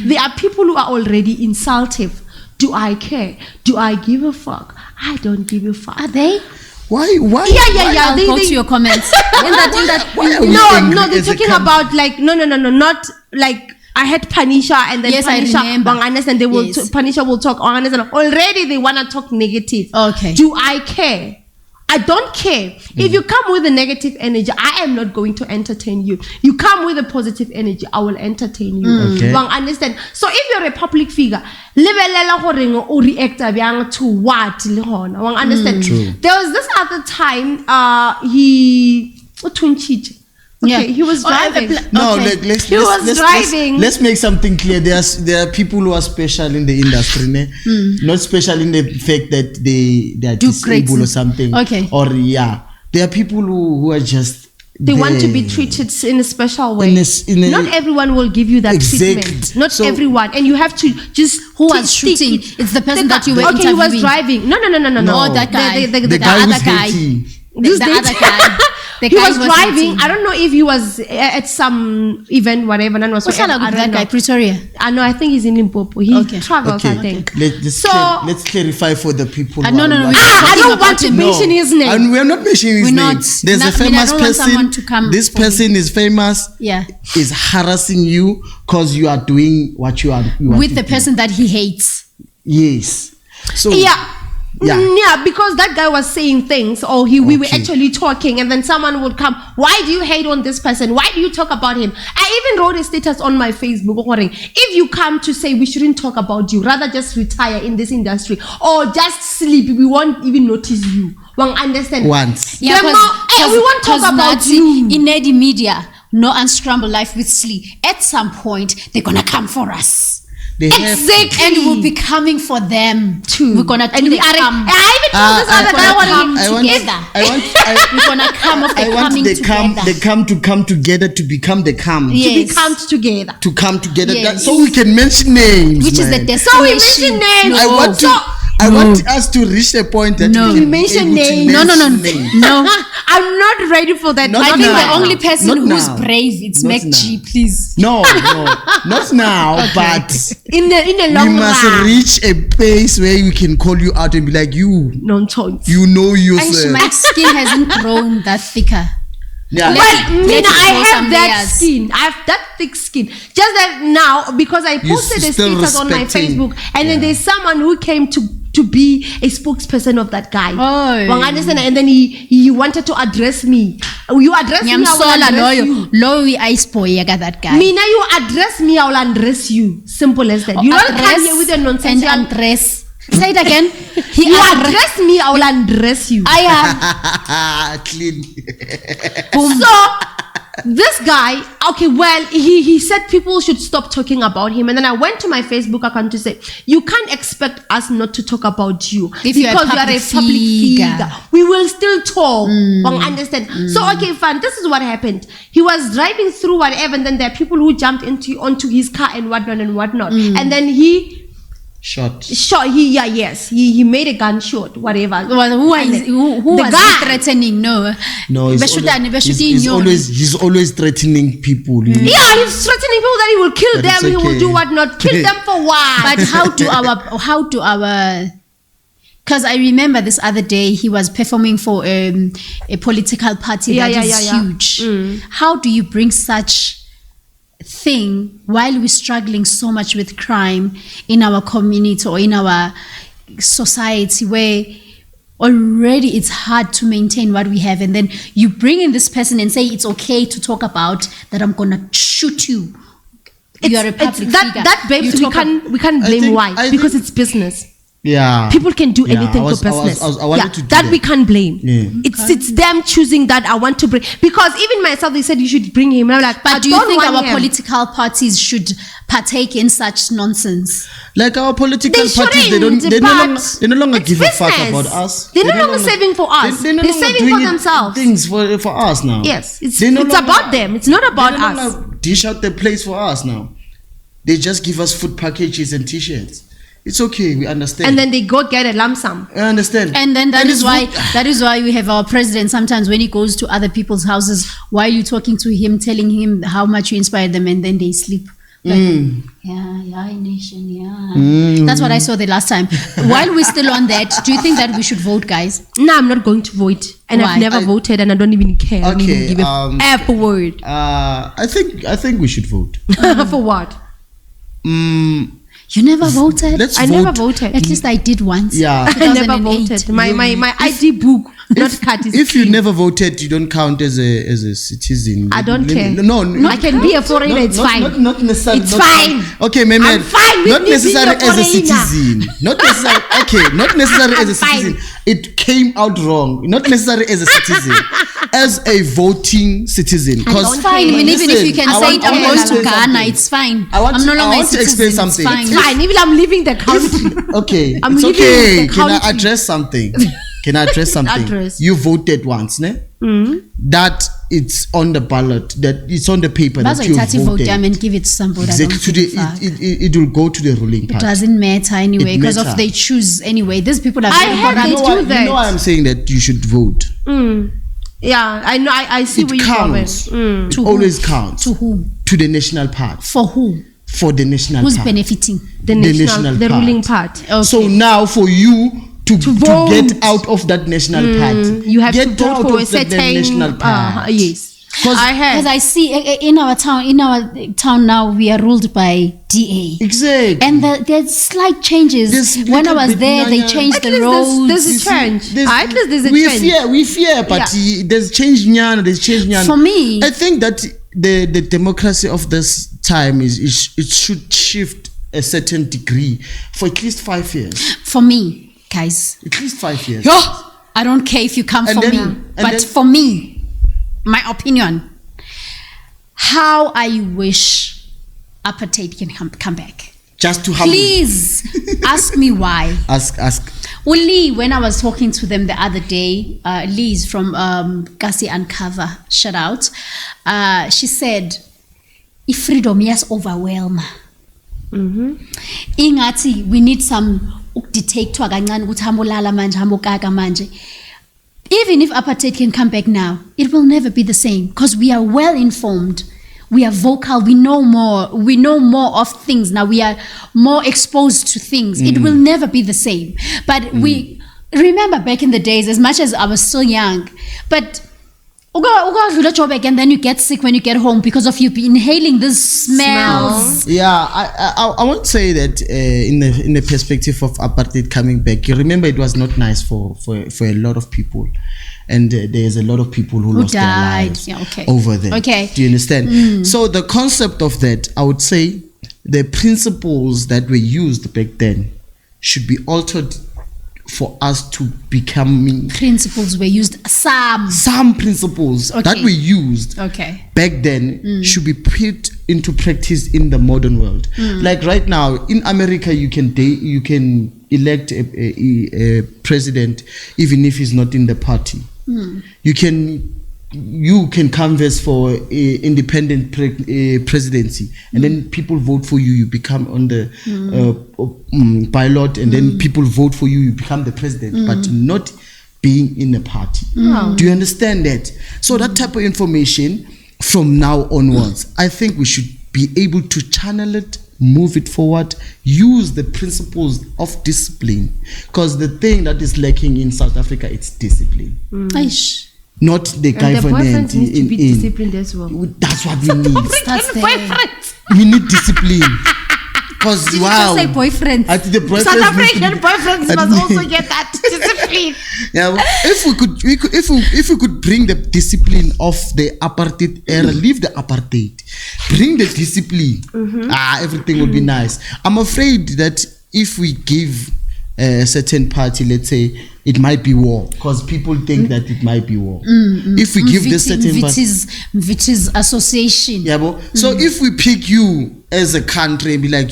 there are people who are already insultive. Do I care? Do I give a fuck? I don't give a fuck. Are they? Why? Yeah. I'll go to your comments. No, they're talking about like no, not like I had Panisha and then Panisha. I remember. Understand? They will. Panisha will talk. Already they wanna talk negative. Okay. Do I care? I don't care. If you come with a negative energy, I am not going to entertain you. You come with a positive energy, I will entertain you. Okay. Understand? So if you're a public figure, react to what? Understand? There was this other time, he was driving. Let's make something clear. There are people who are special in the industry, not special in the fact that they are disabled or something. Okay. Or there are people who are just they want to be treated in a special way. Not everyone will give you that treatment. Not everyone, and you have to just who was shooting. It's the person that you were interviewing. He was driving. No. Oh, that guy. The other guy. The other guy. He was driving. I don't know if he was at some event, whatever. What's that guy? Pretoria. I know. I think he's in Limpopo. He travels. I think. Let's clarify for the people. No. I don't want to mention his name. And we're not mentioning his name. There's a famous person. This person is famous. Yeah. Is harassing you because you are doing what you are with the person that he hates. Yes. So Yeah, because that guy was saying things, or we were actually talking, and then someone would come. Why do you hate on this person? Why do you talk about him? I even wrote a status on my Facebook. If you come to say we shouldn't talk about you, rather just retire in this industry or just sleep. We won't even notice you. Understand? Once. Yeah, we won't talk about you in the media. No Unscrambled Life with Slee. At some point, they're gonna come for us. Exactly. And we'll be coming for them too. We're gonna I even told this other guy we're gonna come off the coming together. They come together to become the come. Yes. To become together. To come together. Yes. So we can mention names. Which is the destination. So we mention names. I want us to reach the point that we can mention names. No. I'm not ready for that. I think the only person who's brave is Mac G, please. No, not now, but in the long run. We must reach a place where we can call you out and be like, you nonsense. You know yourself. My skin hasn't grown that thicker. Yeah. I have that skin. I have that thick skin. Just that now, because I posted a status on my Facebook, and then there's someone who came to be a spokesperson of that guy. Understand? And then he wanted to address me. You address me, I will address you. Lowy ice boy, I got that guy. Mina, you address me, I will address you. Simple as that. You don't come here with your nonsense. And undress. Say it again. You address me, I will undress you. I am clean. So this guy, he said people should stop talking about him, and then I went to my Facebook account to say, you can't expect us not to talk about you because you are a public figure. We will still talk. Understand? So fine. This is what happened. He was driving through whatever, and then there are people who jumped onto his car and whatnot, and then he shot. He made a gunshot, whatever. Who was he threatening? No, he's always threatening people. Yeah, he's threatening people that he will kill them. He will do whatnot. Kill them for what? But how do our because I remember this other day he was performing for a political party that is huge. How do you bring such thing while we're struggling so much with crime in our community or in our society, where already it's hard to maintain what we have, and then you bring in this person and say it's okay to talk about that I'm gonna shoot you. You are a public figure. That babes, we can't blame. Why? Because it's business. Yeah, people can do anything for business. That we can't blame. It's them choosing that I want to bring, because even myself, they said you should bring him. I'm like, but do you think our political parties should partake in such nonsense? Like our political parties, they no longer give a fuck about us. They're no longer saving for us. They're saving for themselves. Things for us now. Yes, it's about them. It's not about us. They no longer dish out the place for us now. They just give us food packages and t-shirts. It's okay, we understand. And then they go get a lump sum. I understand. And then that is why we have our president sometimes when he goes to other people's houses, while you talking to him, telling him how much you inspired them, and then they sleep. Nation, That's what I saw the last time. While we're still on that, do you think that we should vote, guys? No, I'm not going to vote. And why? I've never voted, and I don't even care. I don't even give a F word. I think we should vote. For what? You never voted? I never voted. At least I did once. Yeah. I never voted. My ID book, not card is if you never voted, you don't count as a citizen. I don't care. No, I can be a foreigner, it's fine. Not necessarily. It's fine. Okay, man. I'm fine with not necessarily as a citizen. Not necessarily as a citizen. It came out wrong. Not necessarily as a citizen. As a voting citizen. It's fine. Even if you can say I'm going to Ghana, it's fine. I'm no longer a citizen. Explain something. It's fine. Even I'm leaving the country. Okay. I'm it's leaving okay. the Can I address something? You voted once, ne? That it's on the ballot, that it's on the paper that you voted. And give it to somebody. It will go to the ruling party. It doesn't matter anyway, because of they choose anyway. These people are very you know why I'm saying that you should vote. Yeah, I know. I see where you're going. Always counts. To whom? To the national party. For who? For the national Who's party. benefiting? The ruling party. Okay. So now for you to get out of that national party, you have to vote for a certain national party. Yes. Because I see in our town now we are ruled by DA. Exactly. And there's slight changes. When I was there, they changed the roads. There's a change. At least there's a change. We fear, but there's change. For me, I think that the democracy of this time it should shift a certain degree for at least 5 years. For me, guys, at least 5 years. I don't care if you come for me, but for me, my opinion, how I wish apartheid can come back. Just to please ask me why. Ask. Well, Lee, when I was talking to them the other day, Lee's from Gussie Uncover, shout out. She said, if freedom yes overwhelm. Ingati, we need some detect to manje. Even if apartheid can come back now, it will never be the same because we are well informed. We are vocal. We know more. We know more of things now. We are more exposed to things. It will never be the same. But we remember back in the days, as much as I was so young, but and then you get sick when you get home because of you inhaling these smells. Yeah, I won't say that in the perspective of apartheid coming back. You remember it was not nice for a lot of people. And there's a lot of people who lost died. their lives over there. Okay. Do you understand? So the concept of that, I would say, the principles that were used back then should be altered for us to become. Principles were used. Some principles that were used back then should be put into practice in the modern world. Like right now in America, you can elect a president even if he's not in the party. You can canvass for independent presidency, and then people vote for you. You become on the ballot, and then people vote for you. You become the president, but not being in a party. Do you understand that? So that type of information from now onwards, I think we should be able to channel it, move it forward, use the principles of discipline, because the thing that is lacking in South Africa, it's discipline. Not the government. The boyfriends need to be disciplined as well. That's what we need. Boyfriends. We need discipline. Because Did you just say boyfriends? South African boyfriends must also get that discipline. Yeah, if we could bring the discipline of the apartheid era, leave the apartheid, bring the discipline, everything would be nice. I'm afraid that if we give a certain party, let's say, it might be war, because people think that it might be war. If we give this certain party, which is association. Yeah, but so if we pick you as a country and be like,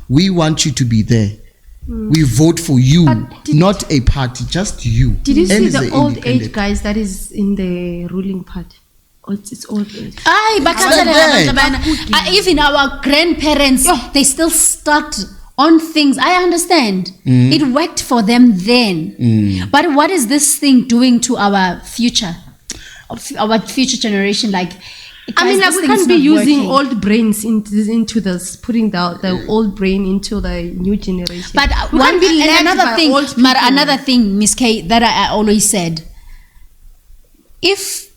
we want you to be there. We vote for you, not a party, just you. Did you see the old age guys that is in the ruling party? It's old age. Even our grandparents, they still stuck on things. I understand. It worked for them then. But what is this thing doing to our future generation? Like, we can't be using old brains into this, putting the old brain into the new generation. But another thing, Miss K, that I always said, if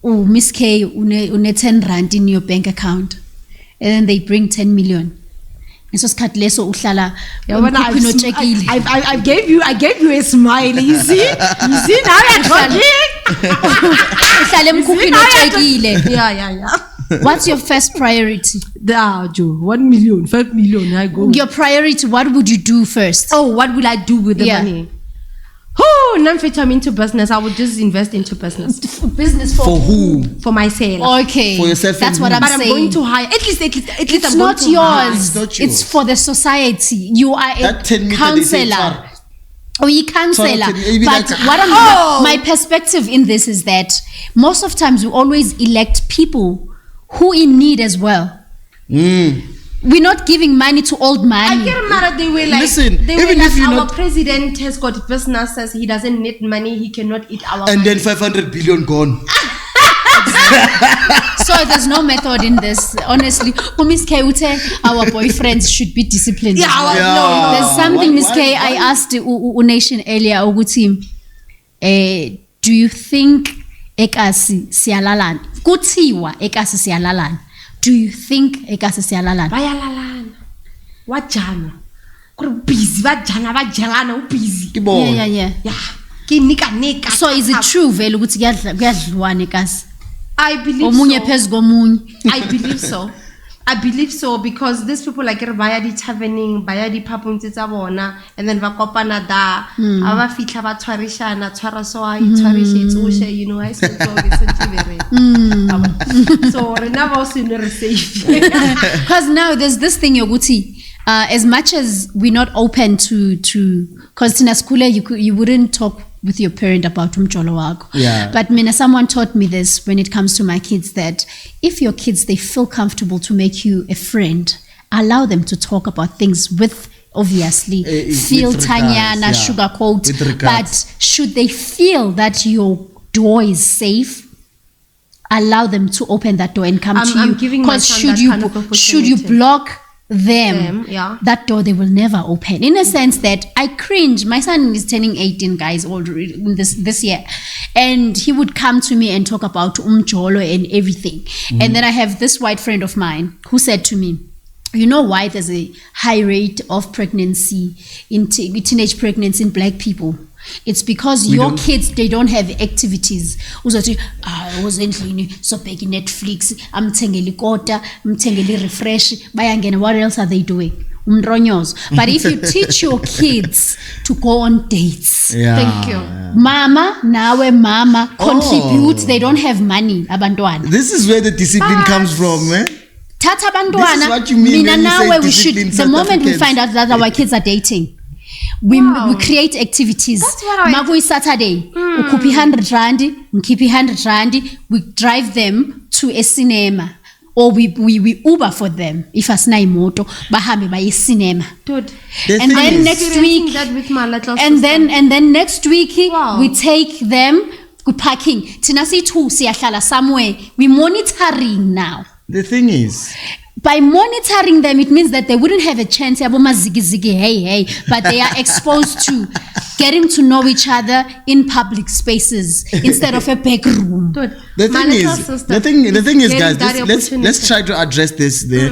Miss K une 10 rand in your bank account, and then they bring 10 million. I gave you a smile. You see now you're talking. Yeah. What's your first priority? 1 million, 5 million. I go. Your priority, what would you do first? What will I do with the money? I'm into business. I would just invest into business. Business for who? For myself. Okay. For yourself. That's what I'm saying. But I'm going to hire. At least it's I'm not going to yours. It's not yours. It's for the society. You are a counselor. You counselor. But my perspective in this is that most of times we always elect people who in need as well. We're not giving money to old money. I get mad. They were like, our president has got businesses. He doesn't need money. He cannot eat our and money. Then 500 billion gone. So there's no method in this. Honestly, Miss K would say our boyfriends should be disciplined. No. There's something, Miss K. I asked Nation earlier, Ogutim, do you think ekasi siyalalana. Kuthiwa ekasi siyalalana. Do you think ekasi siyalalana? Bayalalana. Wajana. Kuri busy bajalana busy. Yeah. Nika. So is it true vele ukuthi kuyadliwana ekasi? I believe omunye so. Phezu komunye. I believe so because these people like baya di taverning, baya di papunti tsa bona, and then va kopana da, aba fitla ba tshwarishana, tshwara so I tshwarishe tsoshe, you know, I said so so rena ba se ne re safe. Because now there's this thing yokuthi as much as we're not open to because in a school you wouldn't talk with your parent about umjolo wako. Yeah. But someone taught me this when it comes to my kids, that if your kids, they feel comfortable to make you a friend, allow them to talk about things with, obviously, feel tanyana, sugarcoat. But should they feel that your door is safe, allow them to open that door and come to you. Because should you block them, that door they will never open. In a sense that I cringe. My son is turning 18, guys, already this year, and he would come to me and talk about umjolo and everything. And then I have this white friend of mine who said to me, you know why there's a high rate of pregnancy in teenage pregnancy in black people? It's because your kids, they don't have activities. Uzothi I was endlini so big Netflix, amthengeli kota, amthengeli refresh, bayangena. What else are they doing? Umronyozo. But if you teach your kids to go on dates, thank you. Mama, contribute. They don't have money, abantwana. This is where the discipline comes from, eh? Tata This is abantwana, what you mean when you say we should. discipline The South moment we Africans. find out that our kids are dating, we create activities. That's what Magu is Saturday. Ukupi 100 rand, mkipi 100 rand. We drive them to a cinema, or we Uber for them. If asina imoto, bahambe baye cinema. Dude. And then next week, that with my little and then next week Wow. we take them to parking. Tinasi tu siyahlala somewhere. We monitoring now. The thing is, by monitoring them, it means that they wouldn't have a chance, hey, but they are exposed to getting to know each other in public spaces instead of a back room. Dude, the thing is, guys, let's try to address this there.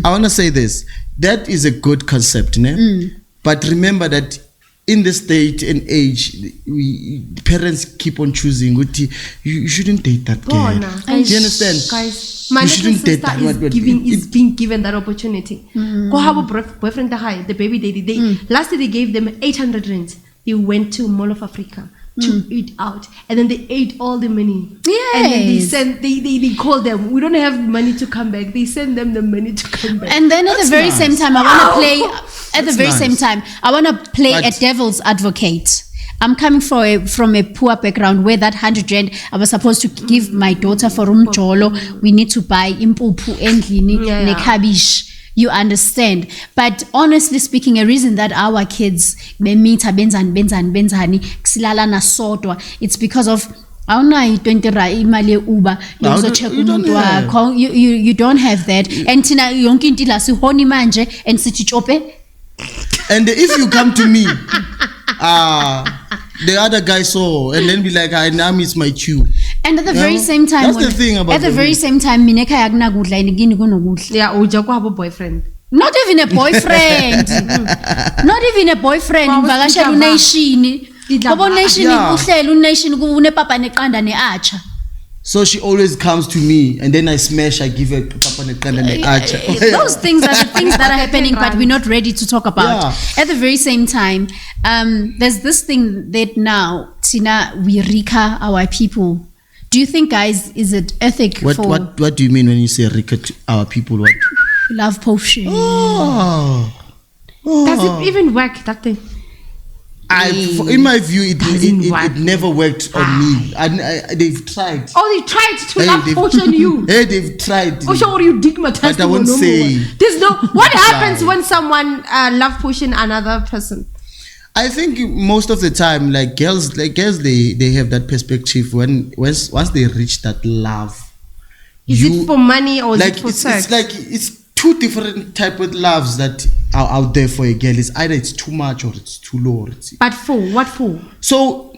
I want to say this. That is a good concept, né? But remember that in this state and age, parents keep on choosing. You shouldn't date that girl. Do you understand? Guys, my little sister is being given that opportunity. Go have a boyfriend, the baby daddy. Last year they gave them 800 rand. They went to Mall of Africa to eat out, and then they ate all the money. Yes. And then they called them. We don't have money to come back. They send them the money to come back. And then at the very same time, I want to play. At the very same time, I want to play a devil's advocate. I'm coming from a poor background where that 100 rand I was supposed to give my daughter for umjolo. We need to buy impupu endlini nekabish. You understand? But honestly speaking, a reason that our kids bemita benzani ksilala na sodwa, it's because of Uber. You don't have that. And tina yonke into la sihoni manje and sichichope. And if you come to me, the other guy saw, and then be like, now it's my chew. And at the very same time, that's the thing about at the very same time, mineka yagna gudla inigini gunogudla. Yeah, uja ko have a boyfriend. Not even a boyfriend. Not even a boyfriend. Vakashela unation. Ngoba unation uhlela unation kune papa neqanda neacha. So she always comes to me, and then I smash. I give her papa neqanda neacha. Those things are the things that are happening, but we're not ready to talk about. At the very same time, there's this thing that now, Tina, we rika our people. Do you think, guys, is it ethic What do you mean when you say rika our people? What? Love potion. Oh. Does it even work, that thing? In my view, it never worked on me. They've tried. Oh, they tried to love potion you. Hey, they've tried. Oh, sure, you digmatized. But I won't say. There's no. What happens when someone love potion another person? I think most of the time, like girls, they have that perspective once they reach that love. Is it for money or is it for sex? It's two different type of loves that are out there for a girl. It's either it's too much or it's too low. But for what for? So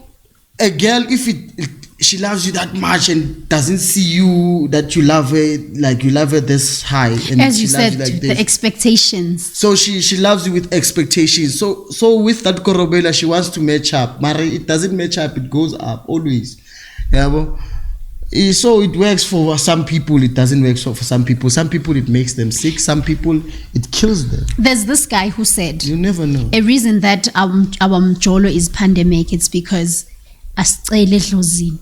a girl, if she loves you that much and doesn't see you that you love her, like you love her this high. And as you she loves said, like the this. expectations. So she loves you with expectations. So with that Korobela, she wants to match up. Mari, it doesn't match up, it goes up always. Yeah, but so it works for some people, it doesn't work for some people. Some people it makes them sick, some people it kills them. There's this guy who said, you never know. A reason that our mjolo is pandemic, it's because asicele edlozini.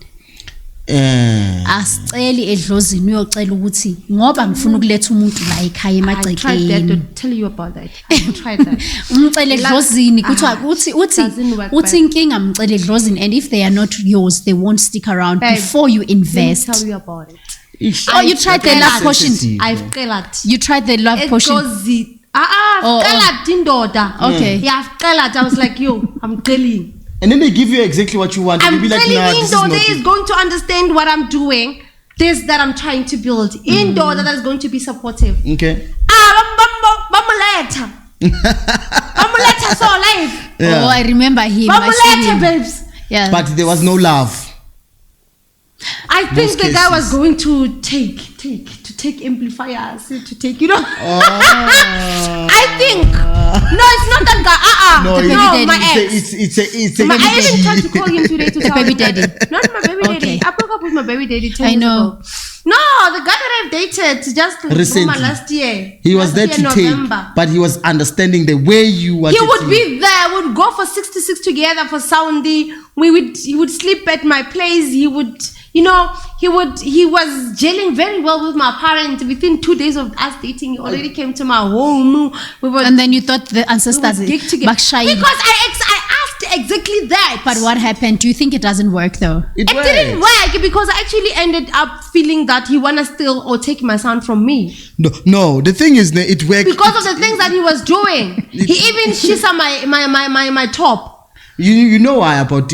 Asicele edlozini uyocela ukuthi ngoba ngifuna ukuletha umuntu la ekhaya emagcekeni. I tried that to tell you about that. I tried that. Umcele edlozini kuthiwa uthi inkinga mcele edlozini, and if they are not yours they won't stick around. Babe, before you invest. Let me tell you about it. You tried the love potion. I've colored. You tried the love potion. Okay. Yeah, I've colored. I was like, yo, I'm telling. And then they give you exactly what you want. I'm be like, telling nah, Indo is going to understand what I'm doing. This that I'm trying to build. Indo that is going to be supportive. Okay. Bamuleta so life. Yeah. Oh, I remember him. Bamuleta, babes. Yeah. But there was no love. I think the guy was going to take amplifiers, to take, you know. I think. No, it's not that guy. No, my ex. It's a I even tried to call him today to tell baby daddy. Not my baby daddy. I broke up with my baby daddy 10 I years know. ago. No, the guy that I've dated just recently last year. He was there to November. take, but he was understanding the way you wanted. He would be there. We'd go for 66 together for Soundi. He would sleep at my place. He would. You know, he was gelling very well with my parents. Within 2 days of us dating, he already came to my home. And then you thought the ancestors because I asked exactly that. But what happened? Do you think it doesn't work though? It didn't work because I actually ended up feeling that he wanna steal or take my son from me. No. The thing is, it worked because of the things that he was doing. He even shits on my top. You know why about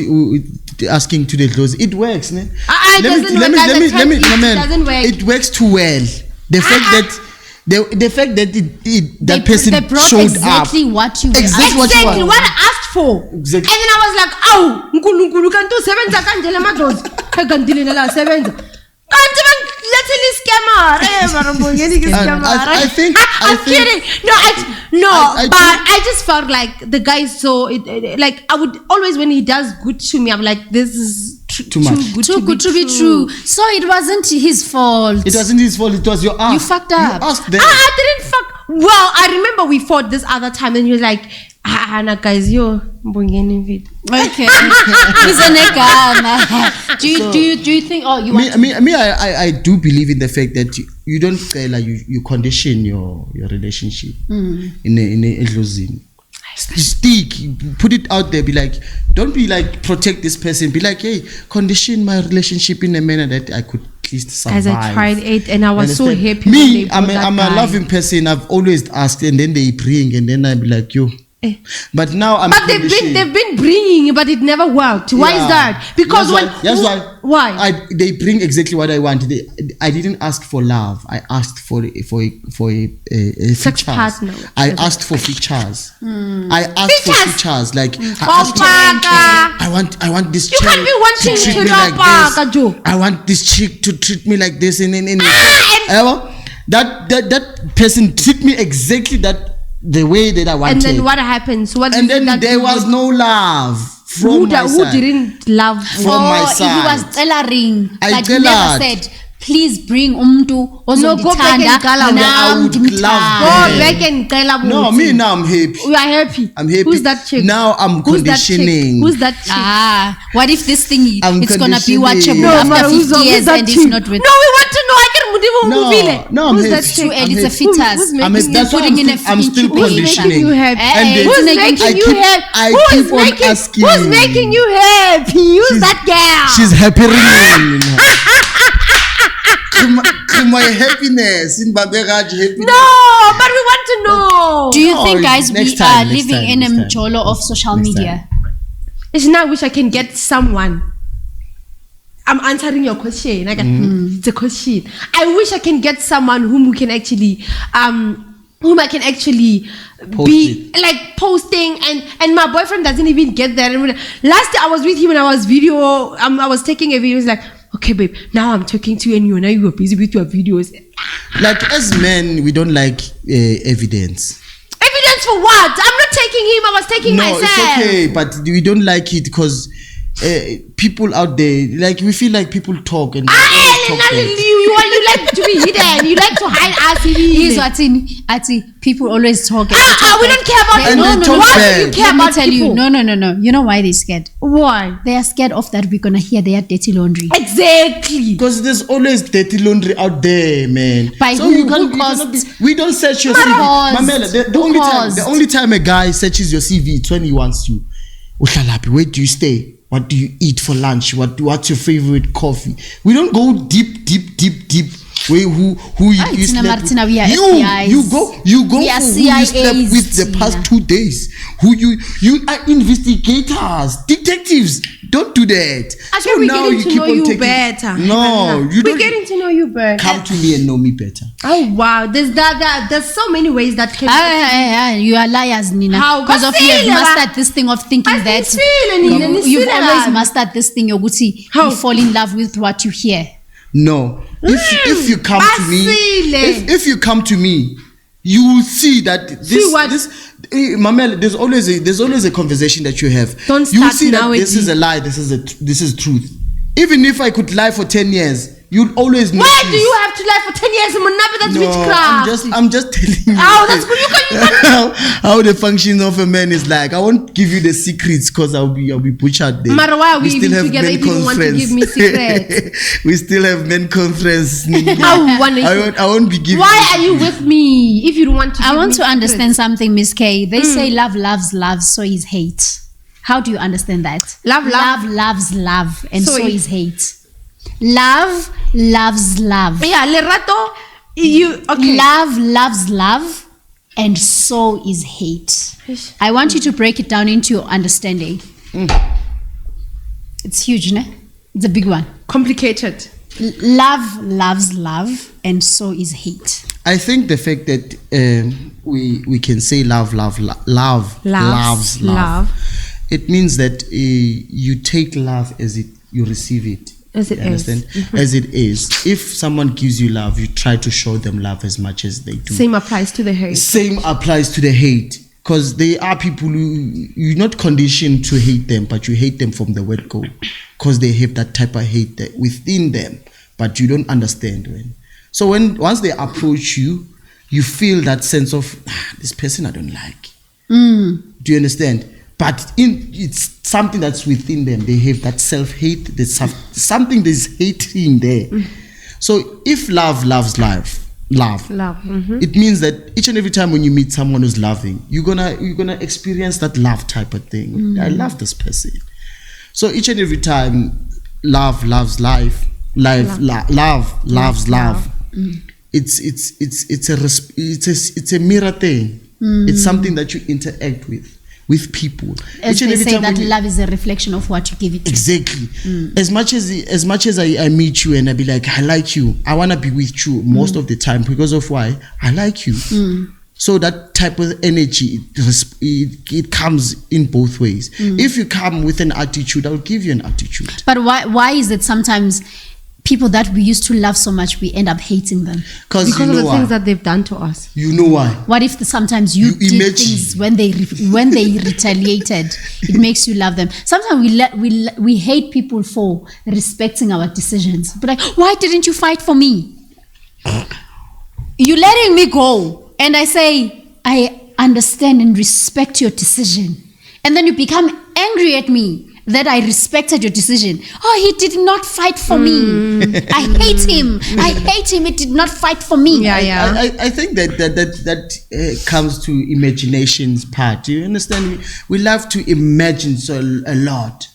asking to the close? It works, ne? It doesn't work. It works too well. The fact that that person they brought showed exactly up. What you exactly what I asked for. Exactly. And then I was like, "Oh, nkulunkulu kanti usebenza kanjele madlozi. Ekandile nala sebenza." Kanti literally scammer. I think I'm kidding. But I just felt like the guy is so like I would always when he does good to me, I'm like, this is too good to be true. So it wasn't his fault. It wasn't his fault. It was your ask. You fucked up. You asked them. I didn't fuck. Well, I remember we fought this other time, and he was like, guys, yo, okay. Do you think? Oh, you me, I do believe in the fact that you don't you condition your relationship in a closing. Stick, put it out there. Be like, don't be like protect this person. Be like, hey, condition my relationship in a manner that I could at least survive. As I tried it, and I was so happy. Me, I'm a loving person. I've always asked, and then they bring, and then I be like, yo. But now I'm. But they've been bringing, but it never worked. Why is that? Because why? They bring exactly what I want. I didn't ask for love. I asked for a sex partner. I asked for features. I asked for features. Like I want this chick can't be wanting to treat me like this. I want this chick to treat me like this, and that person treat me exactly the way that I wanted. And then what happens? And then there was no love from my side. Who didn't love from my side? He was tailoring. I he never said, please bring umntu ozondithanda nam ndimthanda. Go back and call. No, me now I'm happy. You are happy. I'm happy. Who's that chick? Now I'm conditioning. Who's that chick? What if this thing it's gonna be watchable after 50 years and it's not with? No, we want to know. I can No, I'm who's happy. that chick? It's a fetus. That's why I'm still conditioning. Who's making you happy? Who's making you happy? Who's that girl? She's happy ringing. To my happiness in Baberaji happiness. No, but we want to know. Do you think, guys, we are living in a mjolo of social media? It's not. I wish I can get someone. I'm answering your question. It's a question. I wish I can get someone whom we can actually whom I can actually be like posting, and my boyfriend doesn't even get that. And last day I was with him and I was taking a video. He's like, okay babe, now I'm talking to you and now you are busy with your videos. Like as men, we don't like evidence. Evidence for what? I'm not taking him, I was taking myself. It's okay, but we don't like it because people out there, like we feel like people talk and you like to be hidden, you like to hide us. Here's what's in Ati, people always talk. We don't care about people. Why do you care about people? No. You know why they're scared? Why? They are scared of that we're gonna hear their dirty laundry. Exactly. Because there's always dirty laundry out there, man. By so who caused? We don't search your CV. Mamela, the only time a guy searches your CV is when he wants you. Where do you stay? What do you eat for lunch? What's your favorite coffee? We don't go deep. Where who you slept with. You go we are for who CIAs, you slept with the past 2 days. Who you are investigators, detectives. Don't do that. So now you keep on taking better. No, you don't. We're getting to know you better. Come to me and know me better. Oh wow, there's so many ways that can. You are liars, Nina. How? Because of you have mastered this thing of thinking that you've always mastered this thing. You fall in love with what you hear. No, if you come to me, if you come to me, you will see that Mamela, there's always a conversation that you have. Don't start you will see now that this is a lie, this is truth. Even if I could lie for 10 years, you'll always know. Why do you have to lie for 10 years? That's witchcraft. I'm just telling you. Oh, that's good. How the function of a man is like. I won't give you the secrets because I'll be butchered there. Matter why we still have men conference. Want to give me secrets. We still have men conference. I won't be giving. Why are you with me if you don't want to? I want to understand something, Miss K. They say love loves love, so is hate. How do you understand that? Love loves love, and so is hate. Love loves love. Yeah, lerato. Okay. Love loves love, and so is hate. I want you to break it down into your understanding. It's huge, ne? It's a big one. Complicated. Love loves love, and so is hate. I think the fact that we can say love loves love. It means that you take love as you receive it. As it is. As it is. If someone gives you love, you try to show them love as much as they do. Same applies to the hate. Same applies to the hate. Because there are people who you're not conditioned to hate them, but you hate them from the word go. Because they have that type of hate that within them, but you don't understand when. So once they approach you, you feel that sense of this person I don't like. Do you understand? But it's something that's within them. They have that self-hate. There's something that's hating there. So if love loves love, it means that each and every time when you meet someone who's loving, you're gonna experience that love type of thing. I love this person. So each and every time, love loves life. Love loves love. It's a mirror thing. It's something that you interact with people. As they say that love is a reflection of what you give it to. Exactly. As much as I meet you and I be like, I like you, I want to be with you most of the time because of why? I like you. So that type of energy, it comes in both ways. If you come with an attitude, I'll give you an attitude. But why is it sometimes people that we used to love so much, we end up hating them? Because of the things that they've done to us. You know why? What if sometimes you did things when they retaliated? It makes you love them. Sometimes we hate people for respecting our decisions. But like, why didn't you fight for me? You're letting me go. And I say, I understand and respect your decision. And then you become angry at me that I respected your decision. Oh, he did not fight for me. I hate him. He did not fight for me. I think that comes to imagination's part. Do you understand? We love to imagine a lot.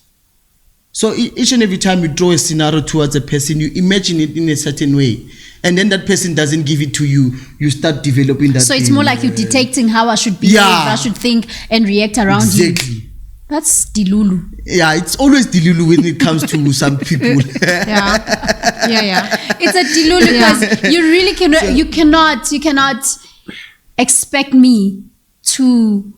So each and every time you draw a scenario towards a person, you imagine it in a certain way. And then that person doesn't give it to you, you start developing that. So it's more like you're detecting how I should behave, I should think and react around you. Exactly. That's Dilulu. Yeah, it's always Dilulu when it comes to some people. It's a Dilulu because you really cannot expect me to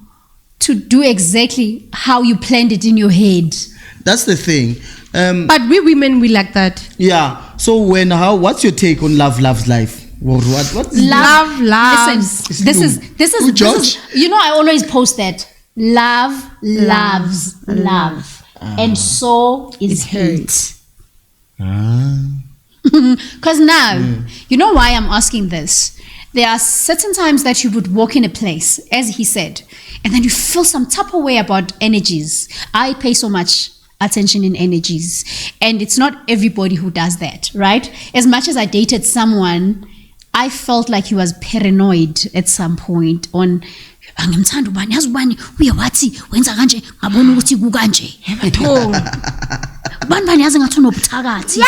do exactly how you planned it in your head. That's the thing. But we women, we like that. Yeah. So what's your take on love loves life? What's love loves? Listen, this is you know, I always post that. Love loves love. And so is hate. Because now, you know why I'm asking this? There are certain times that you would walk in a place, as he said, and then you feel some type of way about energies. I pay so much attention in energies, and it's not everybody who does that, right? As much as I dated someone, I felt like he was paranoid at some point on angimthanda ubani yazi ubani uye wathi wenza kanje ngabona ukuthi kukanje ubani yazi ngathi unobuthakathi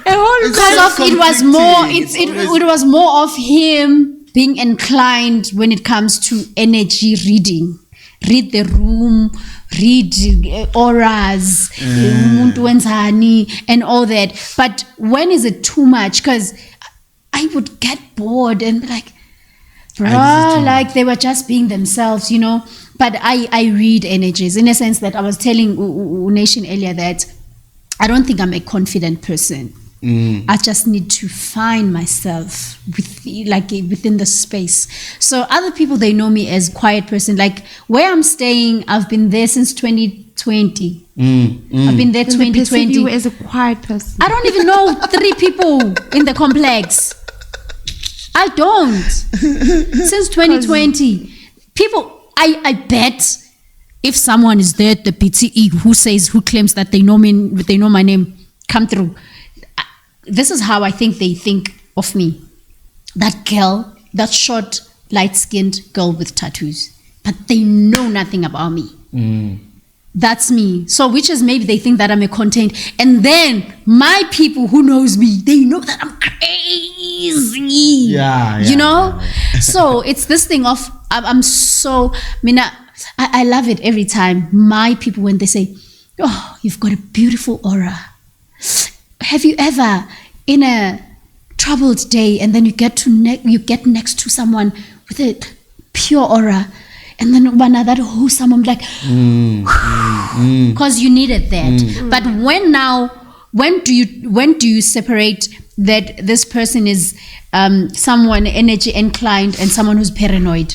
it was more of him being inclined when it comes to energy reading. Read the room, read auras, umuntu wenzani, and all that. But when is it too much? Because I would get bored and be like, bruh, like they were just being themselves, you know. But I read energies in a sense that I was telling Nation earlier that I don't think I'm a confident person. I just need to find myself within the space. So other people, they know me as quiet person. Like where I'm staying, I've been there since 2020. I've been there 2020. You as a quiet person. I don't even know 3 people in the complex. I don't. Since 2020. People, I bet if someone is there at the PTE who claims that they know my name, come through. This is how I think they think of me. That girl, that short, light-skinned girl with tattoos. But they know nothing about me. That's me. So which is maybe they think that I'm a content. And then my people who knows me, they know that I'm crazy. Yeah. You know? So it's this thing of, I'm so, I love it every time. My people, when they say, oh, you've got a beautiful aura. Have you ever, in a troubled day, and then you get next to someone with a pure aura, and then that wholesome, I'm like, because you needed that. But when do you separate that this person is someone energy inclined and someone who's paranoid?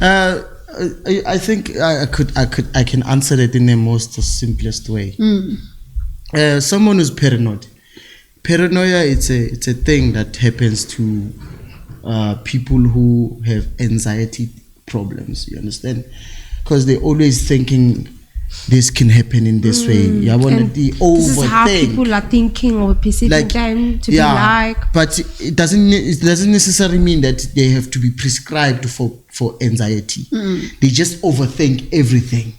I think I can answer that in the most simplest way. Someone who's paranoid. Paranoia, it's a thing that happens to people who have anxiety problems. You understand? Because they're always thinking this can happen in this way. You want to overthink. This is how people are thinking or perceiving them to be like. But it doesn't necessarily mean that they have to be prescribed for anxiety. They just overthink everything.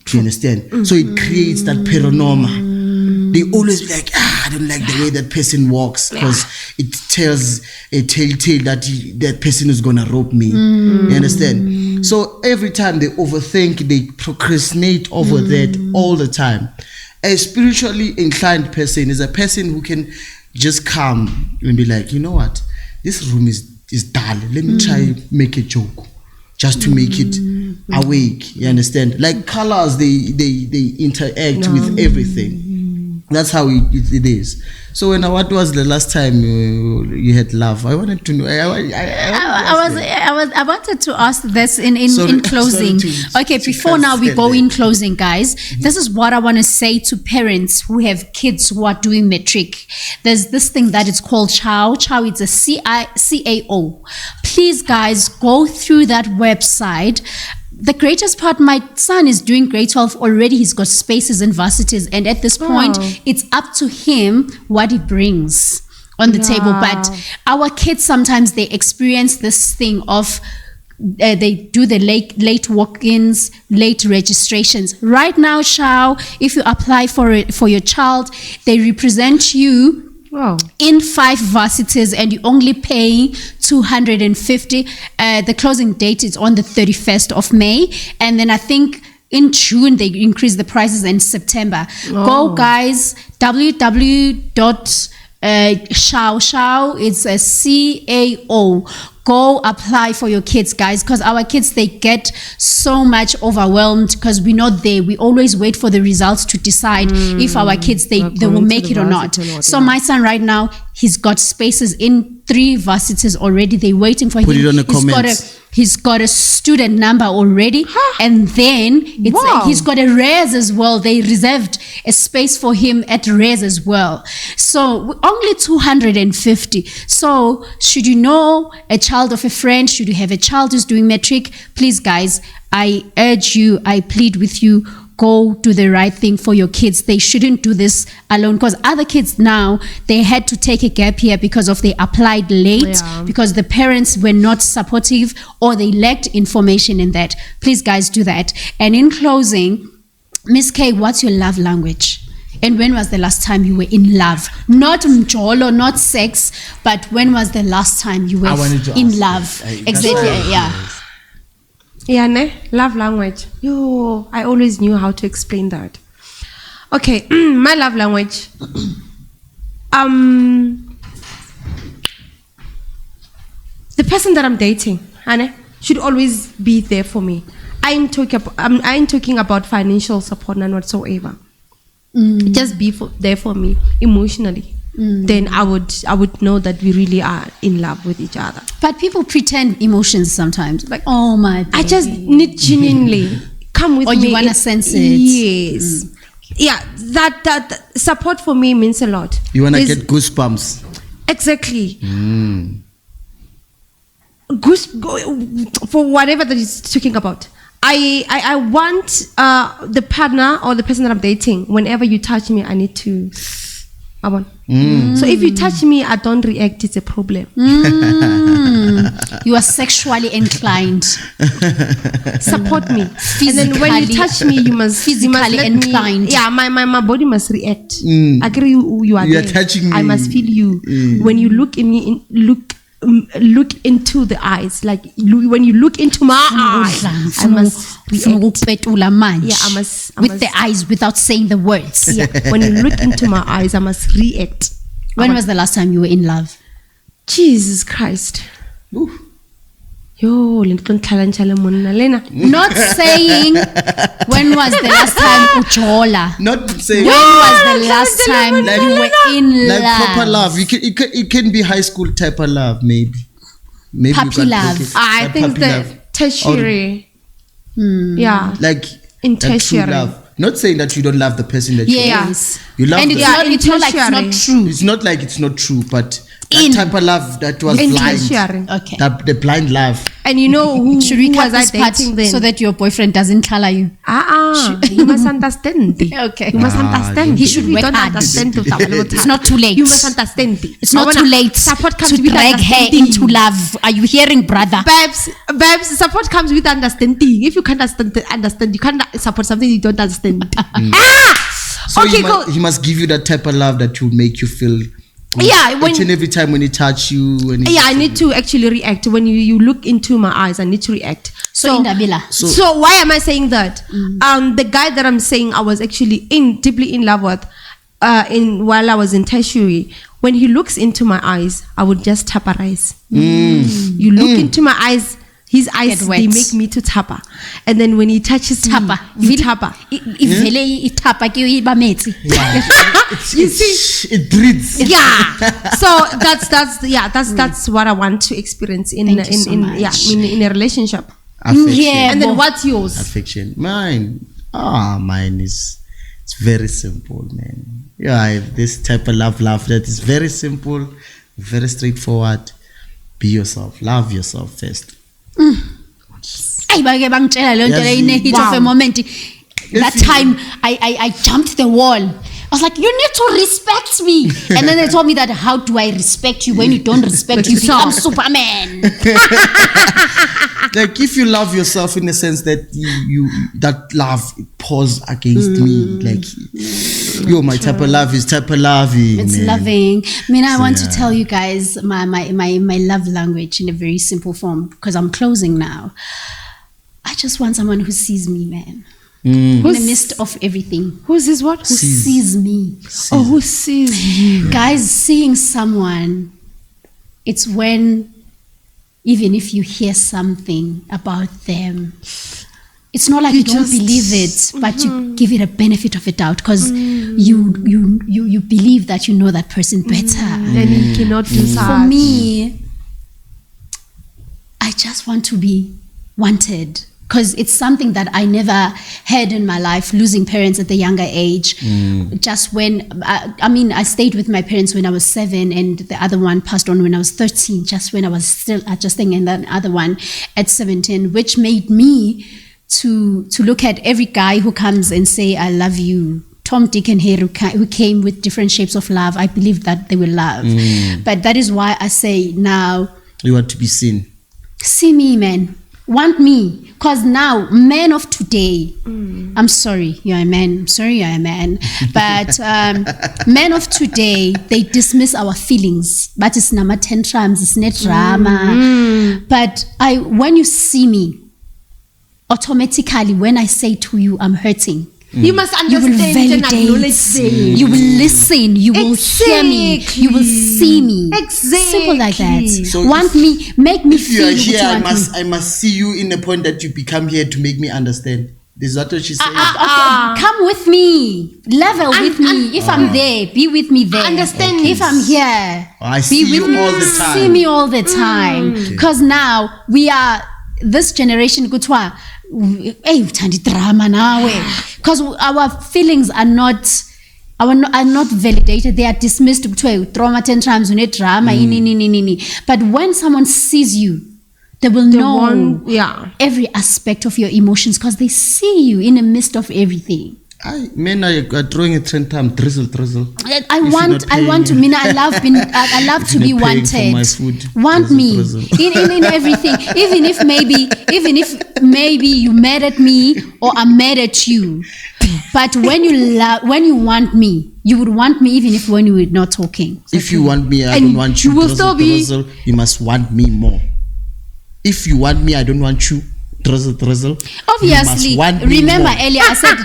Do you understand? So it creates that paranormal. They always be like, I don't like the way that person walks because it tells a telltale that that person is gonna rob me. You understand? So every time they overthink, they procrastinate over that all the time. A spiritually inclined person is a person who can just come and be like, you know what, this room is dull. Let me try make a joke just to make it awake. You understand? Like colors, they interact with everything. That's how it is. So what was the last time you had love? I wanted to know. I wanted to ask this in closing. Okay, before now we go in closing, guys. This is what I want to say to parents who have kids who are doing matric. There's this thing that is called CHAO. CHAO is a CAO. Please, guys, go through that website. The greatest part, my son is doing grade 12 already. He's got spaces in varsities, and at this point, it's up to him what he brings on the table. But our kids, sometimes they experience this thing of they do the late walk-ins, late registrations. Right now, Shao, if you apply for your child, they represent you in 5 varsities, and you only pay 250. The closing date is on the 31st of May, and then I think in June they increase the prices in September. Go, guys, www.chao.co.za Shao. It's a CAO. Go apply for your kids, guys, because our kids, they get so much overwhelmed because we're not there. We always wait for the results to decide if our kids, they will make it or not. So my son right now, he's got spaces in 3 varsities already. They're waiting for him. Put it on the comments. He's got a student number already, and then he's got a res as well. They reserved a space for him at res as well. So only 250. So should you know a child of a friend, should you have a child who's doing matric, please guys, I urge you, I plead with you, go do the right thing for your kids. They shouldn't do this alone, because other kids now, they had to take a gap year because of they applied late, because the parents were not supportive or they lacked information in that. Please guys, do that. And in closing, Miss K, what's your love language? And when was the last time you were in love? Not mjolo, not sex, but when was the last time you were in love? Exactly, yeah. Yeah, ne? Love language. Yo, I always knew how to explain that. Okay, my love language. The person that I'm dating, Anne, should always be there for me. I ain't talking about financial support, none whatsoever. Just be there for me emotionally. Then I would know that we really are in love with each other. But people pretend emotions sometimes, like, oh my baby. I just need genuinely come with me. Or you want to sense it. Yes. Yeah, that support for me means a lot. You want to get goosebumps. Exactly. For whatever that is talking about. I want the partner or the person that I'm dating, whenever you touch me, I need to... So if you touch me, I don't react, it's a problem. You are sexually inclined. Support me. And then when you touch me, you must physically inclined. My body must react. I agree, you are there. Touching me. I must feel you. When you look in me, look into the eyes, like when you look into my eyes, I must react. I must with the eyes, without saying the words. When you look into my eyes, I must react. When was the last time you were in love? Jesus Christ. Yo, not saying when was the last time uchola. Not saying when was the last time you were in love. Like proper love. It can be high school type of love, maybe puppy love. I think the tertiary. Like in tertiary love. Not saying that you don't love the person that you love. You love and them. It's not like it's not true. It's not like it's not true, but that type of love that was blind. Okay. The blind love. And you know who, should we cut was this part then? So that your boyfriend doesn't color you? You must understand. Okay. You must understand. He should work hard. It's not too late. You must understand. It's not too late to drag her into love. Are you hearing, brother? Babes, support comes with understanding. If you can't understand, you can't support something you don't understand. So he must give you that type of love that will make you feel. Each and every time when he touch you. I need to actually react. When you look into my eyes, I need to react. So why am I saying that? The guy that I'm saying I was actually deeply in love with, while I was in tertiary, when he looks into my eyes, I would just taparize. You look into my eyes. His eyes, they make me to tapa. And then when he touches me, you tapa. You see? It breathes. Yeah. So that's what I want to experience in a relationship. Affection. And then what's yours? Affection. Mine is it's very simple, man. I have this type of love that is very simple, very straightforward. Be yourself. Love yourself first. That time I jumped the wall. I was like, you need to respect me. And then they told me that, how do I respect you when you don't respect you become Superman? Like if you love yourself in the sense that you that love pours against me, like my type of love is type of loving. It's loving. I want to tell you guys my love language in a very simple form, because I'm closing now. I just want someone who sees me, man. in the midst of everything. Who's this what? Who sees me. Oh, who sees you? Guys, seeing someone, it's when, even if you hear something about them, it's not like you don't believe it, but you give it a benefit of a doubt because you believe that you know that person better. And you cannot decide. For me, I just want to be wanted because it's something that I never had in my life, losing parents at the younger age. Just when, I stayed with my parents when I was 7 and the other one passed on when I was 13, just when I was still adjusting, and then the other one at 17, which made me to look at every guy who comes and say, I love you. Tom, Dick and Harry who came with different shapes of love. I believe that they will love. But that is why I say now, you want to be seen. See me, man. Want me. Because now, men of today, I'm sorry, you're a man. I'm sorry, you're a man. But men of today, they dismiss our feelings. But it's not tantrums, it's not drama. But when you see me, automatically, when I say to you, I'm hurting, you must understand you will validate, and acknowledge them. you will listen, you will hear me, you will see me. Simple like that. So want me, make me feel. If you are here, I must see you in the point that you become here to make me understand. This is what she's saying. Come with me, level with me. If I'm there, be with me there. Understand me. If I'm here, I see be with you me. all the time. See me all the time. Because now we are this generation. Kutwa, hey, uthandi drama nawe. Because our feelings are not validated. They are dismissed. Trauma 10 times, you need drama. But when someone sees you, they will know every aspect of your emotions because they see you in the midst of everything. Men are drawing a trend time, drizzle. I love to be wanted. Want me in everything. Even if maybe you mad at me or I'm mad at you. But when you want me, you would want me even if when you were not talking. If you want me, I don't want you. Drizzle. You must want me more. If you want me, I don't want you. Drizzle. Obviously, remember earlier I said.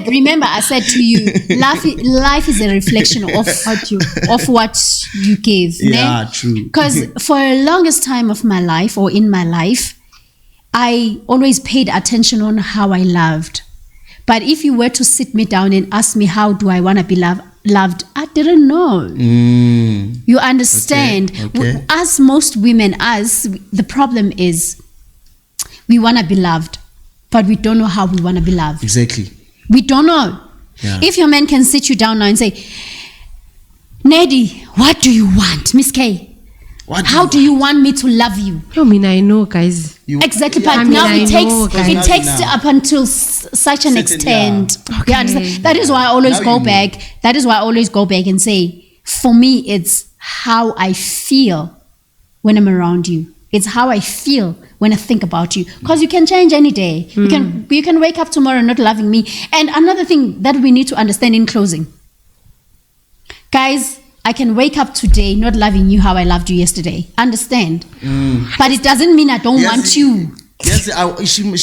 Remember I said to you, life is a reflection of what you gave. Yeah, true. Because for the longest time of my life or in my life, I always paid attention on how I loved. But if you were to sit me down and ask me how do I want to be loved, I didn't know. You understand? Okay. As most women, the problem is we want to be loved, but we don't know how we want to be loved. Exactly. We don't know. Yeah. If your man can sit you down now and say, Neddy, what do you want? Miss K, how do you want me to love you? I know, guys. Exactly, but now it takes up until such an extent. Okay. That is why I always go back. That is why I always go back and say, for me, it's how I feel when I'm around you. It's how I feel when I think about you. Because you can change any day. You can wake up tomorrow not loving me. And another thing that we need to understand in closing, guys, I can wake up today not loving you how I loved you yesterday. Understand? But it doesn't mean I don't want you. Yes,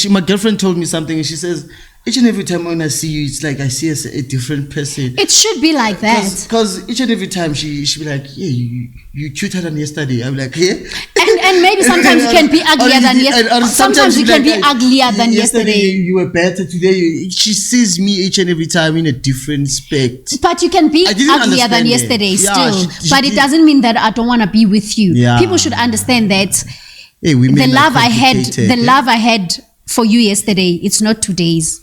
my girlfriend told me something and she says, each and every time when I see you, it's like I see a different person. It should be like that. Because each and every time she be like, yeah, you cuter than yesterday. I'm like, yeah. And maybe sometimes you can be uglier than yesterday. Sometimes you can be uglier than yesterday. You were better today. She sees me each and every time in a different spect. But you can be uglier than yesterday still. But it doesn't mean that I don't want to be with you. Yeah. People should understand that the love I had for you yesterday, it's not today's.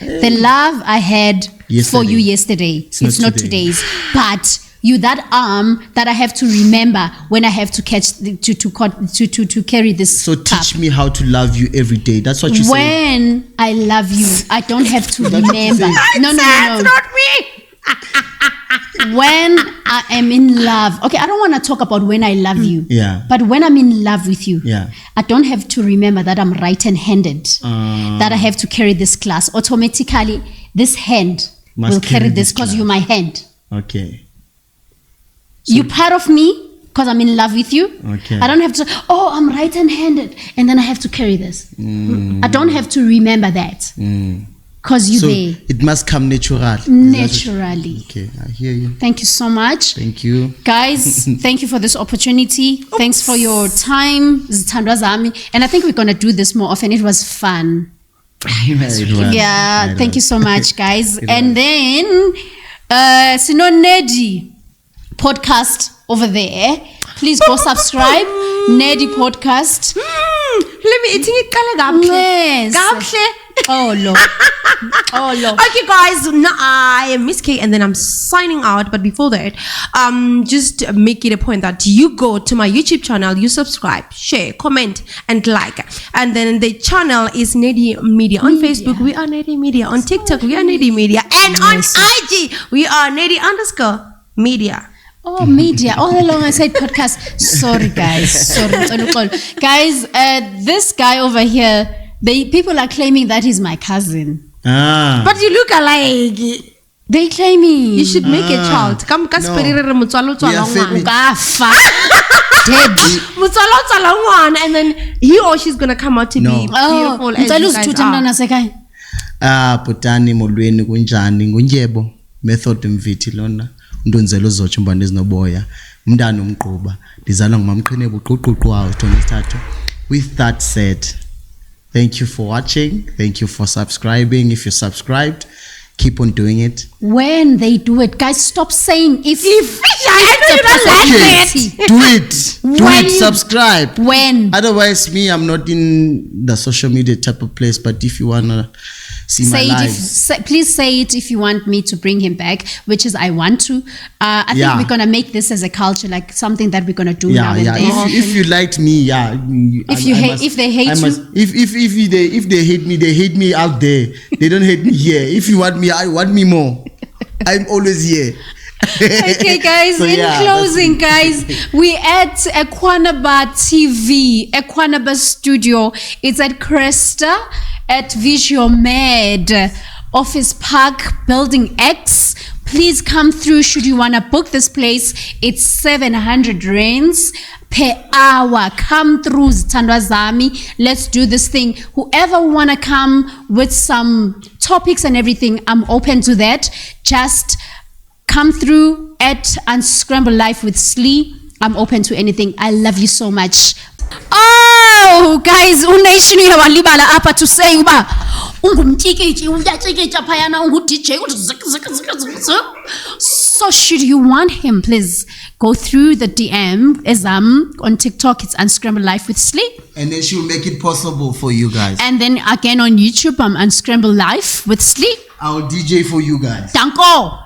The love I had for you yesterday, it's not today's. But you, that arm that I have to remember when I have to catch to carry this. So teach me how to love you every day. That's what you say. When I love you, I don't have to remember. No. That's not me. When I am in love, okay, I don't want to talk about when I love you. Yeah. But when I'm in love with you, yeah, I don't have to remember that I'm right-handed, that I have to carry this class. Automatically, this hand will carry this because you're my hand. Okay. So you part of me because I'm in love with you. Okay. I don't have to, I'm right-handed and then I have to carry this. I don't have to remember that. Because you're there. It must come naturally. Naturally. Okay, I hear you. Thank you so much. Thank you. Guys, thank you for this opportunity. Thanks for your time. Zithandwa zami. And I think we're going to do this more often. It was fun. Thank you so much, guys. And then, Sino Nedi podcast over there. Please go subscribe. Nedi podcast. Let me eat it. Yes. Oh, Lord. Okay, guys. Now I am Miss K, and then I'm signing out. But before that, just make it a point that you go to my YouTube channel, you subscribe, share, comment, and like. And then the channel is Nedi Media. On Facebook, we are Nedi Media. On TikTok, we are Nedi Media. And on IG, we are Nedi_media. Oh, media. All along I said podcast. Sorry, guys. Guys, this guy over here, people are claiming that he's my cousin. But you look alike. They claiming. You should make a child. Come, dead. And then he or she's gonna come out to be beautiful. Putani molweni kunjani ngunjebo method mvithi lona ndonzelo uzotsho mbane ezinoboya umntana umgquba ndizalwa ngumamqhine buquququ wawo Tonithathu. With that said, thank you for watching. Thank you for subscribing. If you subscribed, keep on doing it. When they do it, guys, stop saying if do it. Subscribe. When? Otherwise, I'm not in the social media type of place. But if you wanna see my lives, please say it if you want me to bring him back, which is I want to. I think we're gonna make this as a culture, like something that we're gonna do now and then. If you liked me, if they hate you, if they hate me, they hate me out there. They don't hate me here. If you want me, I want me more. I'm always here. Okay, guys, closing, guys, we at Equanaba TV, Equanaba Studio. It's at Cresta at Visual Med Office Park, Building X. Please come through should you want to book this place. It's 700 rands per hour. Come through, Zithandwa zami. Let's do this thing. Whoever want to come with some topics and everything, I'm open to that. Just come through at Unscramble Life with Slee. I'm open to anything. I love you so much. Oh, guys, unation uyawalibala apa to say uba ungumtikiti uyatsikita phayana ungu-DJ. So should you want him, please go through the DM on TikTok. It's Unscramble Life with Slee. And then she'll make it possible for you guys. And then again on YouTube, I'm Unscramble Life with Slee. I'll DJ for you guys. Danko.